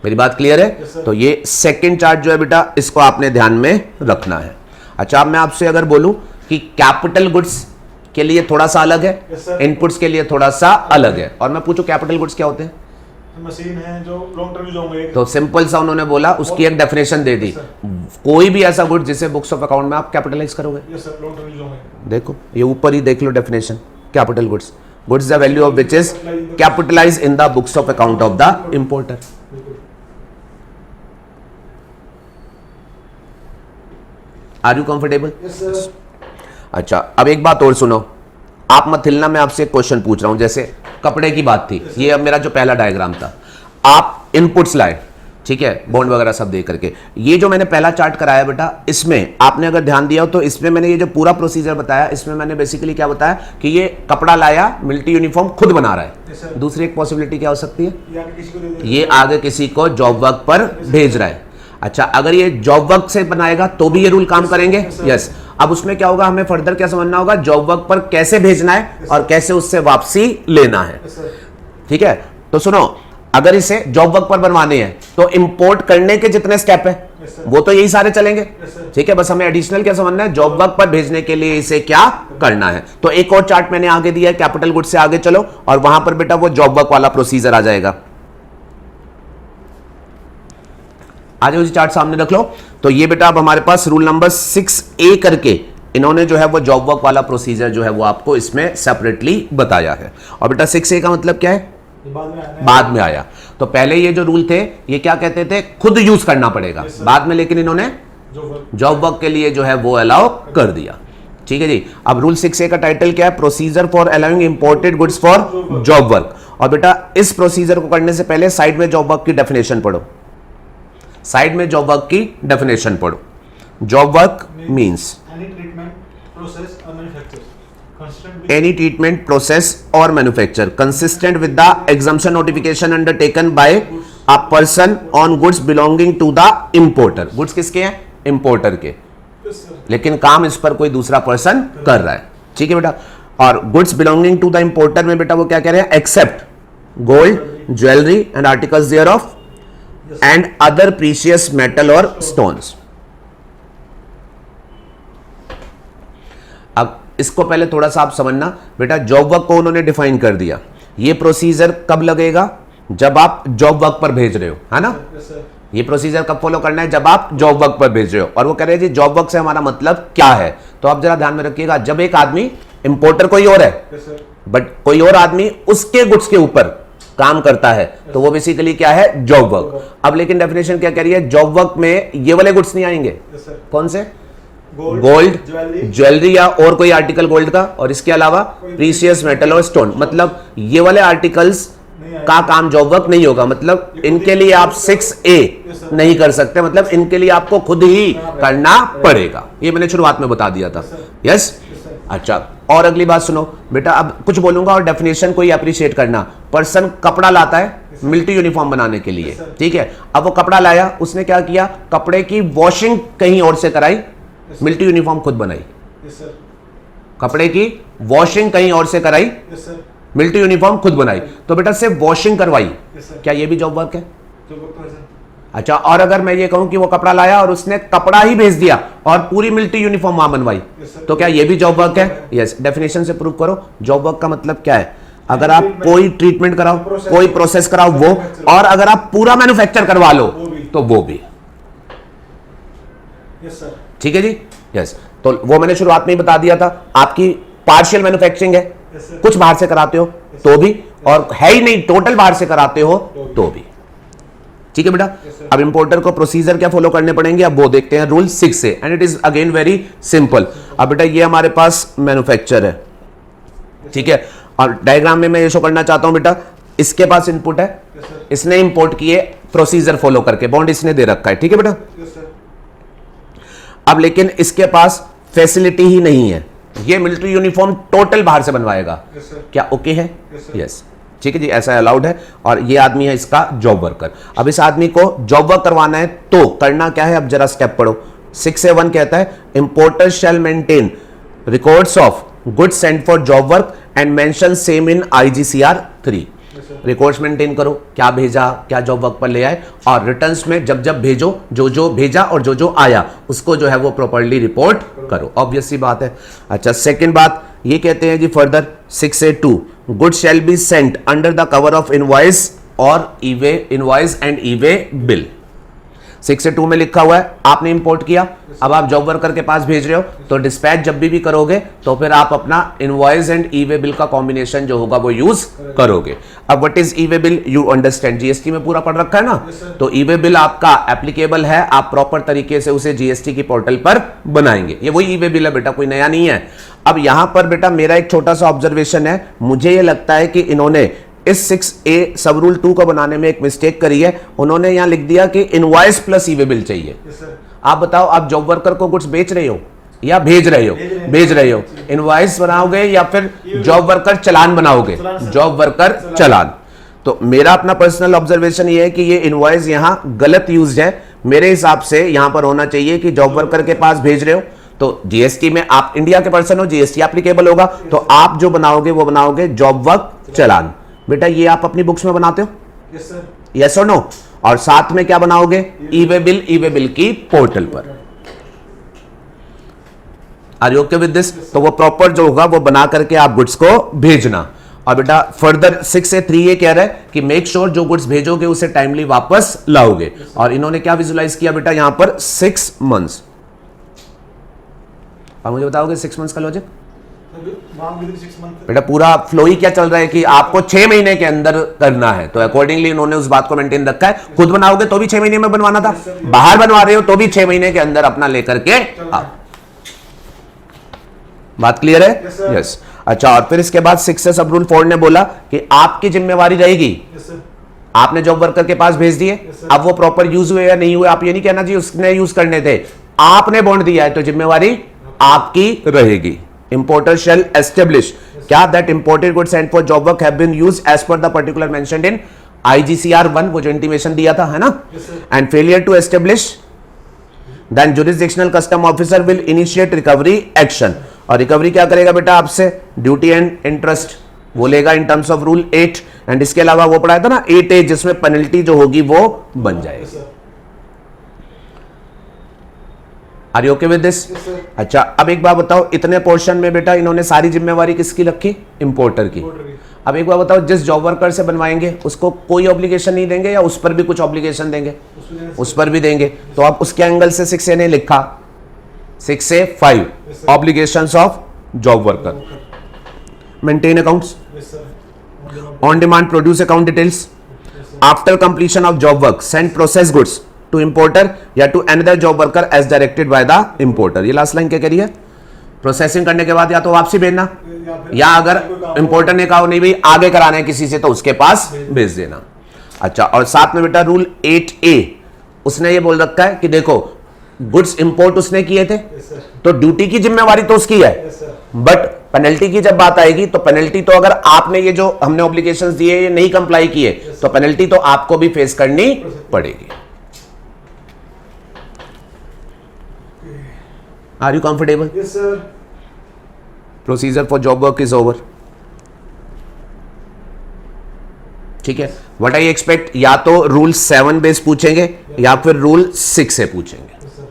मेरी बात क्लियर है। तो ये सेकंड चार्ट जो है बेटा इसको आपने ध्यान में रखना है। अच्छा अब मैं आपसे अगर बोलूं कि कैपिटल गुड्स के लिए थोड़ा सा अलग है, इनपुट्स के लिए थोड़ा सा अलग है, और मैं पूछूं कैपिटल गुड्स क्या होते हैं? मशीन है जो लॉन्ग टर्म यूज होंगे। तो सिंपल सा उन्होंने बोला, उसकी एक डेफिनेशन दे दी, कोई भी ऐसा गुड जिसे बुक्स ऑफ अकाउंट में आप कैपिटलाइज करोगे। Yes sir, long term use होंगे। देखो ये ऊपर ही देख लो definition, capital goods, goods the value of which is capitalise in the books of account of the importer. Are you comfortable? Yes sir. अच्छा अब एक बात और सुनो, आप मत हिलना, मैं आपसे एक क्वेश्चन पूछ रहा हूं। जैसे कपड़े की बात थी, ये अब मेरा जो पहला डायग्राम था, आप इनपुट्स लाए, ठीक है, बॉन्ड वगैरह सब दे करके। ये जो मैंने पहला चार्ट कराया बेटा, इसमें आपने अगर ध्यान दिया हो तो इसमें मैंने ये जो पूरा प्रोसीजर बताया, इसमें मैंने बेसिकली क्या बताया कि ये कपड़ा लाया, मिलिट्री यूनिफॉर्म खुद बना रहा है। दूसरी एक पॉसिबिलिटी क्या हो सकती है, ये आगे किसी को जॉब वर्क पर भेज रहा है। अच्छा अगर ये जॉब वर्क से बनाएगा तो भी ये रूल काम करेंगे। यस अब उसमें क्या होगा, हमें फर्दर क्या समझना होगा, जॉब वर्क पर कैसे भेजना है और कैसे उससे वापसी लेना है। ठीक है, तो सुनो, अगर इसे जॉब वर्क पर बनवाने हैं तो इंपोर्ट करने के जितने स्टेप है वो तो यही सारे चलेंगे। ठीक है, बस हमें एडिशनल क्या समझना है, जॉब वर्क पर भेजने के लिए इसे क्या करना है। तो एक और चार्ट मैंने आगे दिया है, कैपिटल गुड्स से आगे चलो और वहां पर बेटा वो जॉब वर्क वाला प्रोसीजर आ जाएगा। आज उसी चार्ट सामने रख लो। तो ये बेटा अब हमारे पास रूल नंबर 6A करके इन्होंने जो है वो जॉब वर्क वाला प्रोसीजर जो है वो आपको इसमें सेपरेटली बताया है। और बेटा 6A का मतलब क्या है, बाद में आया। तो पहले ये जो रूल थे ये क्या कहते थे, खुद यूज करना पड़ेगा, बाद में लेकिन इन्होंने जॉब वर्क के लिए जो है वो अलाउ कर दिया। ठीक है जी। अब रूल 6A का टाइटल क्या है, procedure for allowing imported goods for job work. और बेटा इस प्रोसीजर को करने से पहले साइड में जॉब वर्क की डेफिनेशन पढ़ो, साइड में जॉब वर्क की डेफिनेशन पढ़ो। Job work means any treatment, process or manufacture consistent with the exemption notification undertaken by a person on goods belonging to the importer। Goods किसके हैं, importer के, लेकिन काम इस पर कोई दूसरा पर्सन कर रहा है। ठीक है बेटा। और goods belonging to the importer में बेटा वो क्या कह रहे हैं, except gold, jewellery and articles thereof and other precious metal और स्टोन्स। अब इसको पहले थोड़ा सा आप समझना बेटा, जॉब वर्क को उन्होंने डिफाइन कर दिया। ये प्रोसीजर कब लगेगा, जब आप जॉब वर्क पर भेज रहे हो, है ना। ये प्रोसीजर कब फॉलो करना है, जब आप जॉब वर्क पर भेज रहे हो। और वो कह रहे हैं जी जॉब वर्क से हमारा मतलब क्या है, तो आप जरा ध्यान में रखिएगा, जब एक आदमी इंपोर्टर कोई और है बट कोई और आदमी उसके गुड्स के ऊपर काम करता है तो वो बेसिकली क्या है, जॉब वर्क। अब लेकिन डेफिनेशन क्या कह रही है, जॉब वर्क में ये वाले गुड्स नहीं आएंगे। कौन से, गोल्ड, ज्वेलरी या और कोई आर्टिकल गोल्ड का, और इसके अलावा प्रीशियस मेटल और स्टोन, मतलब ये वाले आर्टिकल्स का काम जॉब वर्क नहीं होगा। मतलब इनके लिए आप 6A नहीं कर सकते, मतलब इनके लिए आपको खुद ही करना पड़ेगा। ये मैंने शुरुआत में बता दिया था। यस अच्छा, और अगली बात सुनो बेटा, अब कुछ बोलूंगा और डेफिनेशन को ही अप्रिशिएट करना। पर्सन कपड़ा लाता है मिलिट्री यूनिफॉर्म बनाने के लिए, ठीक है। अब वो कपड़ा लाया, उसने क्या किया, कपड़े की वॉशिंग कहीं और से कराई, मिलिट्री यूनिफॉर्म खुद बनाई। कपड़े की वॉशिंग कहीं और से कराई, मिलिट्री यूनिफॉर्म खुद बनाई। तो बेटा सिर्फ वॉशिंग करवाई, क्या ये भी जॉब वर्क है? अच्छा, और अगर मैं ये कहूं कि वो कपड़ा लाया और उसने कपड़ा ही भेज दिया और पूरी मिलिट्री यूनिफॉर्म वहां बनवाई, तो क्या ये भी जॉब वर्क है? यस। डेफिनेशन से प्रूव करो जॉब वर्क का मतलब क्या है। अगर आप कोई ट्रीटमेंट कराओ, कोई प्रोसेस कराओ वो, और अगर आप पूरा मैन्युफैक्चर करवा लो तो वो भी। ठीक है जी। यस, तो वो मैंने शुरुआत में ही बता दिया था, आपकी पार्शियल मैन्युफैक्चरिंग है, कुछ बाहर से कराते हो तो भी, और है ही नहीं टोटल बाहर से कराते हो तो भी। ठीक है बेटा। अब इंपोर्टर को प्रोसीजर क्या फॉलो करने पड़ेंगे, अब वो देखते हैं रूल 6 से, and it is again very simple. अब बेटा ये हमारे पास मैन्युफैक्चर है, ठीक है, और डायग्राम में मैं ये शो करना चाहता हूं बेटा, इसके पास इनपुट है, Yes, sir. इसने इंपोर्ट किए प्रोसीजर फॉलो करके, बॉन्ड इसने दे रखा है, ठीक है बेटा। Yes, sir. अब लेकिन इसके पास फैसिलिटी ही नहीं है, ये मिलिट्री यूनिफॉर्म टोटल बाहर से बनवाएगा, Yes, sir. क्या ओके है? Yes, sir. यस, ठीक है जी, ऐसा अलाउड है। और ये आदमी है इसका जॉब वर्कर। अब इस आदमी को जॉब वर्क करवाना है तो करना क्या है, अब जरा स्टेप पढ़ो। 6A1 कहता है importer shall maintain records of goods sent for job work and mention same in IGCR 3। Yes, sir. Records maintain करो, क्या भेजा, क्या जॉब वर्क पर ले आए, और रिटर्न्स में जब जब भेजो, जो जो भेजा और जो जो आया उसको जो है वो प्रॉपर्ली रिपोर्ट करो, ऑब्वियस सी बात है। अच्छा, सेकंड बात ये कहते हैं जी further 6A2 good shall be sent under the cover of invoice और e way, invoice and e way bill. 6A2 में लिखा हुआ है आपने इंपोर्ट किया, अब आप जॉब वर्कर के पास भेज रहे हो तो डिस्पैच जब भी करोगे तो फिर आप अपना इनवॉइस एंड ईवे बिल का कॉम्बिनेशन जो होगा वो यूज करोगे। अब what is e-way bill, you understand, GST में पूरा पढ़ रखा है ना, तो ईवे बिल आपका एप्लीकेबल है, आप प्रॉपर तरीके से उसे जीएसटी की पोर्टल पर बनाएंगे। ये वही ईवे बिल है बेटा, कोई नया नहीं है। अब यहां पर बेटा मेरा एक छोटा सा ऑब्जर्वेशन है, मुझे ये लगता है कि इन्होंने इस 6A सब रूल 2 को बनाने में एक मिस्टेक करी है। उन्होंने यहां लिख दिया कि इनवॉइस प्लस ईवे बिल चाहिए। Yes, sir. आप बताओ, आप जॉब वर्कर को कुछ बेच रहे हो या भेज रहे हो? भेज रहे हो। इनवॉइस बनाओगे या फिर जॉब वर्कर चालान बनाओगे? जॉब वर्कर चालान। तो मेरा अपना पर्सनल ऑब्जर्वेशन ये है कि ये इनवॉइस यहां गलत यूज्ड है। मेरे हिसाब से यहां पर होना चाहिए कि जॉब वर्कर के पास भेज रहे हो तो जीएसटी में आप इंडिया के पर्सन हो, जीएसटी एप्लीकेबल होगा, तो आप जो बनाओगे वो बनाओगे जॉब वर्क चालान। बेटा ये आप अपनी बुक्स में बनाते हो? Yes, sir. यस और नो? और साथ में क्या बनाओगे? ईवे बिल की पोर्टल पर। Are you okay with this? तो वो प्रॉपर जो होगा वो बना करके आप गुड्स को भेजना। और बेटा फर्दर 6A3 ये कह रहा है कि मेक श्योर जो गुड्स भेजोगे उसे टाइमली वापस लाओगे। और इन्होंने क्या विजुलाइज किया बेटा यहां पर 6 मंथ्स। अब मुझे बताओगे 6 मंथ्स का लॉजिक? Ma'am, within 6 months. बेटा पूरा फ्लो ही क्या चल रहा है कि आपको 6 महीने के अंदर करना है, तो अकॉर्डिंगली इन्होंने उस बात को मेंटेन रखा है। खुद बनाओगे तो भी 6 महीने में बनवाना था, बाहर बनवा रहे हो तो भी 6 महीने के अंदर अपना लेकर के आओ। बात क्लियर है? Yes, sir. यस। अच्छा, और फिर इसके बाद 6A सब रूल 4 ने बोला कि आपकी जिम्मेवारी रहेगी, Yes, sir. आपने जॉब वर्कर के पास भेज दिए, Yes, sir. अब वो प्रॉपर यूज हुए या नहीं हुए आप ये नहीं कहना जी उसने यूज करने थे, आपने बॉन्ड दिया है तो जिम्मेवारी आपकी रहेगी। Importer shall establish क्या that imported goods sent for job work have been used as per the particular mentioned in IGCR 1, वो जो इंटीमेशन दिया था, है ना? Yes, sir. And failure to establish then jurisdictional custom officer will initiate recovery action। और recovery क्या करेगा बेटा आपसे? ड्यूटी एंड इंटरेस्ट वो लेगा in terms of rule 8। And इसके अलावा वो पढ़ाया था ना 8A जिसमें पेनल्टी जो होगी वो बन Yes, जाएगी। sir. Are you okay with this? Yes, sir. अच्छा, अब एक बात बताओ, इतने पोर्शन में बेटा इन्होंने सारी जिम्मेवारी किसकी रखी? इंपोर्टर की। Importer की. अब एक बात बताओ, जिस जॉब वर्कर से बनवाएंगे उसको कोई ऑब्लिगेशन नहीं देंगे या उस पर भी कुछ ऑब्लिगेशन देंगे? उसमें उस पर भी देंगे। तो आप उसके एंगल से 6A ने लिखा 6A5 Yes, sir. Obligations of job worker, maintain accounts, Yes, sir. On demand produce account details, Yes, sir. After completion of job work send process goods to importer या to another job worker as directed by the importer. ये last line क्या कह रही है? Processing करने के बाद या तो वापसी भेजना या अगर इंपोर्टर ने कहा नहीं भाई आगे कराना है किसी से तो उसके पास भेज देना। अच्छा, और साथ में बेटा रूल 8A उसने ये बोल रखा है कि देखो गुड्स इंपोर्ट उसने किए थे Yes, sir. तो ड्यूटी की जिम्मेवारी तो उसकी है, Yes, sir. बट पेनल्टी की जब बात आएगी तो पेनल्टी तो अगर आपने ये जो हमने ऑब्लिगेशंस दिए ये नहीं कंप्लाई किए तो पेनल्टी तो आपको भी फेस करनी पड़ेगी। Are you comfortable? Yes, sir. Procedure for job work is over. ठीक है, व्हाट आई एक्सपेक्ट, या तो रूल 7 बेस पूछेंगे या फिर रूल 6 से पूछेंगे। Yes, sir.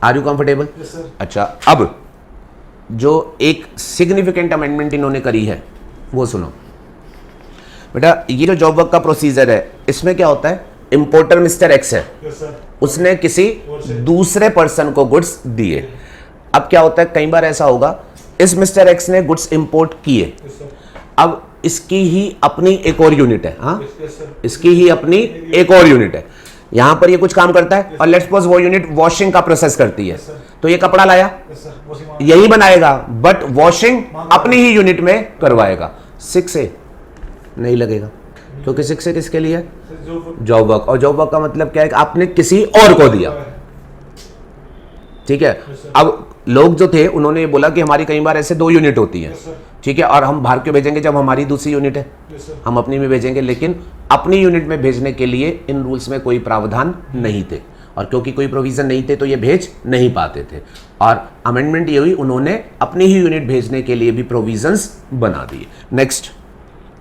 Are you comfortable? Yes, sir. अच्छा, अब जो एक सिग्निफिकेंट अमेंडमेंट इन्होंने करी है वो सुनो बेटा। ये जो जॉब वर्क का प्रोसीजर है इसमें क्या होता है, इंपोर्टर मिस्टर एक्स है, Yes, sir. उसने किसी दूसरे पर्सन को गुड्स दिए। अब क्या होता है, कई बार ऐसा होगा इस मिस्टर एक्स ने गुड्स इंपोर्ट किए, Yes, sir. अब इसकी ही अपनी एक और यूनिट है, हाँ Yes, yes, sir. इसकी ही अपनी एक और यूनिट है। यहां पर ये कुछ काम करता है और लेट्स सपोज वो यूनिट वॉशिंग का प्रोसेस करती है, तो ये कपड़ा लाया यस सर, वॉशिंग यही बनाएगा, बट वॉशिंग अपनी ही यूनिट में करवाएगा। 6A नहीं लगेगा, क्योंकि 6A किसके लिए है? जो जॉब वर्क। और जॉब वर्क का मतलब क्या है कि आपने किसी और को दिया, ठीक है। अब लोग जो थे उन्होंने ये बोला कि हमारी कई बार ऐसे 2 यूनिट होती है, यस सर, ठीक है, और हम बाहर क्यों भेजेंगे जब हमारी दूसरी यूनिट है, यस सर, हम अपनी में भेजेंगे। लेकिन अपनी यूनिट में भेजने के लिए इन रूल्स में कोई प्रावधान नहीं थे, और क्योंकि कोई प्रोविजन नहीं थे तो ये भेज नहीं पाते थे। और अमेंडमेंट ये हुई, उन्होंने अपनी ही यूनिट भेजने के लिए भी प्रोविजंस बना दिए। Next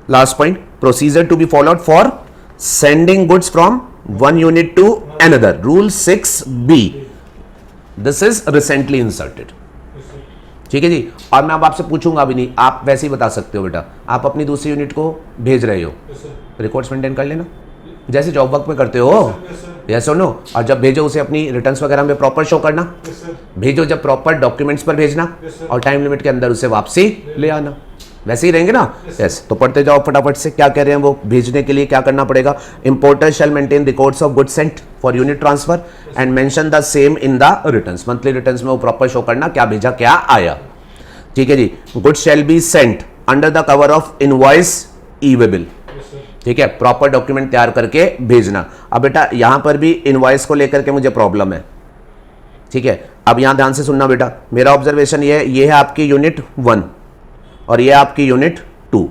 last point, procedure to be followed for sending goods from one unit to another, rule 6B, this is recently inserted, yes sir, ठीक है जी। और मैं अब आपसे पूछूंगा भी नहीं, आप वैसे ही बता सकते हो बेटा, आप अपनी दूसरी यूनिट को भेज रहे हो, यस सर, रिकॉर्ड्स मेंटेन कर लेना जैसे जॉब वर्क में करते हो, यस सर, यस और नो। और जब भेजो उसे अपनी रिटर्न्स वगैरह में प्रॉपर शो करना, यस सर, भेजो जब प्रॉपर डॉक्यूमेंट्स पर भेजना, Yes, sir. और टाइम लिमिट के अंदर उसे वापसी ले आना, वैसे ही रहेंगे ना। यस, तो पढ़ते जाओ फटाफट से, क्या कह रहे हैं वो, भेजने के लिए क्या करना पड़ेगा। Importer shall maintain records of goods sent for unit transfer and mention the same in the returns, monthly returns में वो प्रॉपर शो करना क्या भेजा क्या आया, ठीक है जी। Goods shall be sent under the cover of invoice e way bill, yes sir, ठीक है, प्रॉपर डॉक्यूमेंट तैयार करके भेजना। अब बेटा यहां पर भी इनवॉइस को लेकर के मुझे प्रॉब्लम है, ठीक है। अब यहां ध्यान से सुनना बेटा, मेरा ऑब्जर्वेशन ये है आपकी यूनिट 1 और ये आपकी यूनिट 2,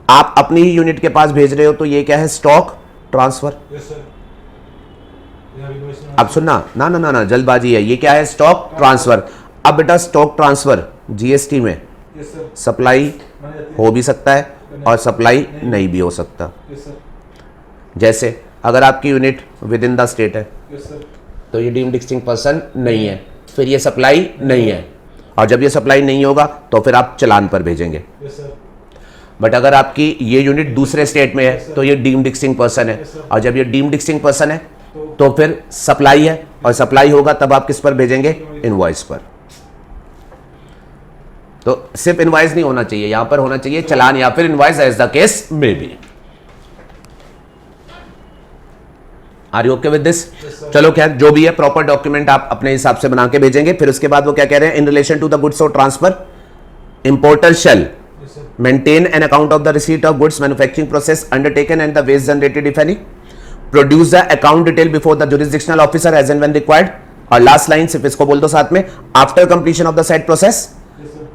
आप अपनी ही यूनिट के पास भेज रहे हो, तो ये क्या है, स्टॉक ट्रांसफर। यस सर, यहाँ भी इन्वॉइस अब सुनना, ना ना ना ना जल्दबाजी है, ये क्या है, स्टॉक ट्रांसफर। अब बेटा स्टॉक ट्रांसफर जीएसटी में यस सर, सप्लाई मानी जाती है, हो भी सकता है और सप्लाई नहीं भी हो सकता। यस सर, जैसे अगर आपकी unit with in the state है यस सर, तो ये डीम्ड डिस्टिंक्ट पर्सन नहीं है, फिर ये सप्लाई नहीं है, और जब ये सप्लाई नहीं होगा तो फिर आप चलान पर भेजेंगे। यस सर, बट अगर आपकी ये यूनिट दूसरे स्टेट में है तो ये डीम्ड डिस्टिंक्ट पर्सन है, और जब ये डीम्ड डिस्टिंक्ट पर्सन है तो फिर सप्लाई है, और सप्लाई होगा तब आप किस पर भेजेंगे, इनवॉइस पर। तो सिर्फ इनवॉइस नहीं होना चाहिए, यहां पर होना चाहिए चलान या फिर invoice, as the case may be. Are you okay with this? चलो खैर जो भी है, प्रॉपर डॉक्यूमेंट आप अपने हिसाब से बना के भेजेंगे। फिर उसके बाद वो क्या कह रहे हैं, in relation to the goods और transfer, importer shall yes sir, maintain an account of the receipt of goods manufacturing process undertaken and the waste generated if any, produce the account detail before the jurisdictional officer as and when required, और last line सिर्फ इसको बोल दो साथ में, after completion of the side process yes sir,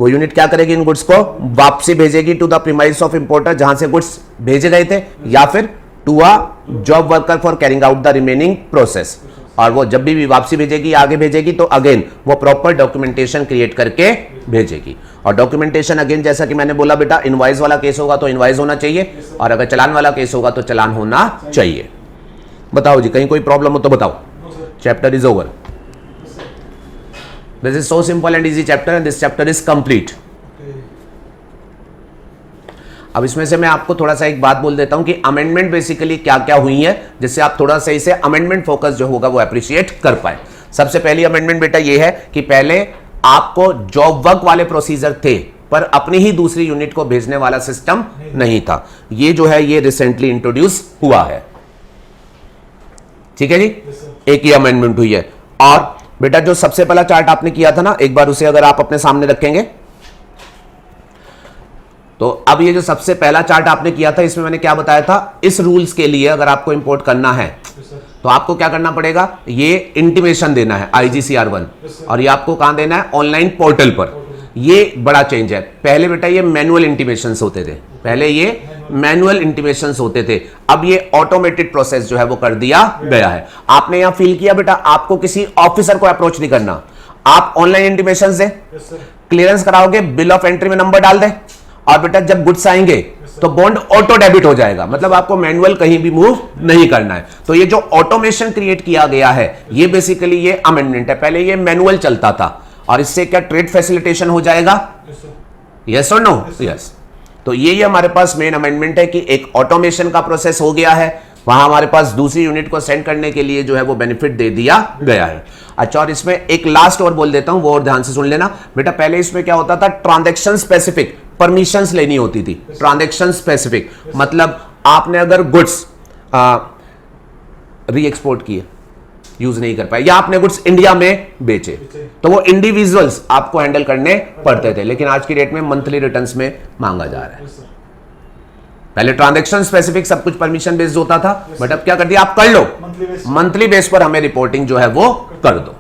वो unit क्या करेगी, इन गुड्स को वापसी भेजेगी to the premise of importer, जहां से गुड्स भेजे गए थे, या फिर to a job worker for carrying out the remaining process. और वो जब भी वापसी भेजेगी, आगे भेजेगी, तो अगेन वो प्रॉपर डॉक्यूमेंटेशन क्रिएट करके भेजेगी। और डॉक्यूमेंटेशन अगेन जैसा कि मैंने बोला बेटा, इनवॉइस वाला केस होगा तो इनवॉइस होना चाहिए, और अगर चलान वाला केस होगा तो चलान होना चाहिए। बताओ जी, कहीं कोई प्रॉब्लम हो तो बताओ। No sir, chapter is over. Yes sir, this is so simple and easy chapter, and this chapter is complete. Okay, अब इसमें से मैं आपको थोड़ा सा एक बात बोल देता हूं कि अमेंडमेंट बेसिकली क्या क्या हुई है, जिससे आप थोड़ा सा इसे अमेंडमेंट फोकस जो होगा वो अप्रिशिएट कर पाए। सबसे पहली अमेंडमेंट बेटा ये है कि पहले आपको जॉब वर्क वाले प्रोसीजर थे, पर अपनी ही दूसरी यूनिट को भेजने वाला सिस्टम नहीं था। ये जो है ये रिसेंटली इंट्रोड्यूस हुआ है, ठीक है जी, यस सर, एक ही अमेंडमेंट हुई है। और बेटा जो सबसे पहला चार्ट आपने किया था ना, एक बार उसे अगर आप अपने सामने रखेंगे, तो अब ये जो सबसे पहला चार्ट आपने किया था, इसमें मैंने क्या बताया था, इस रूल्स के लिए अगर आपको इंपोर्ट करना है यस सर, तो आपको क्या करना पड़ेगा, ये इंटीमेशन देना है IGCR1, और ये आपको कहां देना है, ऑनलाइन पोर्टल पर। ये बड़ा चेंज है। पहले बेटा ये मैनुअल इंटीमेशंस होते थे, पहले ये मैनुअल इंटीमेशंस होते थे, अब ये ऑटोमेटेड प्रोसेस जो है वो कर दिया गया है। आपने यहां फील किया बेटा, आपको किसी ऑफिसर को अप्रोच नहीं करना, आप ऑनलाइन इंटीमेशंस दें, यस सर, क्लियरेंस कराओगे, बिल ऑफ एंट्री में नंबर डाल दें, और बेटा जब गुड्स आएंगे तो बॉन्ड ऑटो डेबिट हो जाएगा, मतलब आपको मैनुअल कहीं भी मूव नहीं करना है। तो ये जो ऑटोमेशन क्रिएट किया गया है, ये बेसिकली ये अमेंडमेंट है। पहले ये मैनुअल चलता था, और इससे क्या ट्रेड फैसिलिटेशन हो जाएगा, यस सर, यस और नो? यस। तो ये हमारे पास मेन अमेंडमेंट है कि एक ऑटोमेशन का प्रोसेस हो गया है, वहां हमारे पास दूसरी यूनिट को सेंड करने के लिए जो है वो बेनिफिट दे दिया गया है। अच्छा, और इसमें एक लास्ट और बोल देता हूं, वो और ध्यान से सुन लेना बेटा। पहले इसमें क्या होता था, ट्रांजैक्शन स्पेसिफिक परमिशंस लेनी होती थी। ट्रांजैक्शन स्पेसिफिक मतलब आपने अगर गुड्स री एक्सपोर्ट किए, यूज नहीं कर पाए, या आपने गुड्स इंडिया में बेचे, तो वो इंडिविजुअल्स आपको हैंडल करने पड़ते थे, लेकिन आज की डेट में मंथली रिटर्न्स में मांगा जा रहा है। Yes, sir. पहले ट्रांजैक्शन स्पेसिफिक सब कुछ परमिशन बेस्ड होता था, बट अब क्या कर दिया, आप कर लो Monthly basis. मंथली बेस पर हमें रिपोर्टिंग जो है वो कर दो।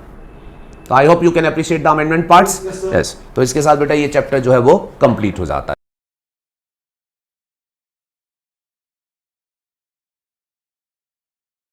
तो I hope you can appreciate the amendment parts. Yes, sir. Yes, तो इसके साथ बेटा ये चैप्टर जो है वो कंप्लीट हो जाता है।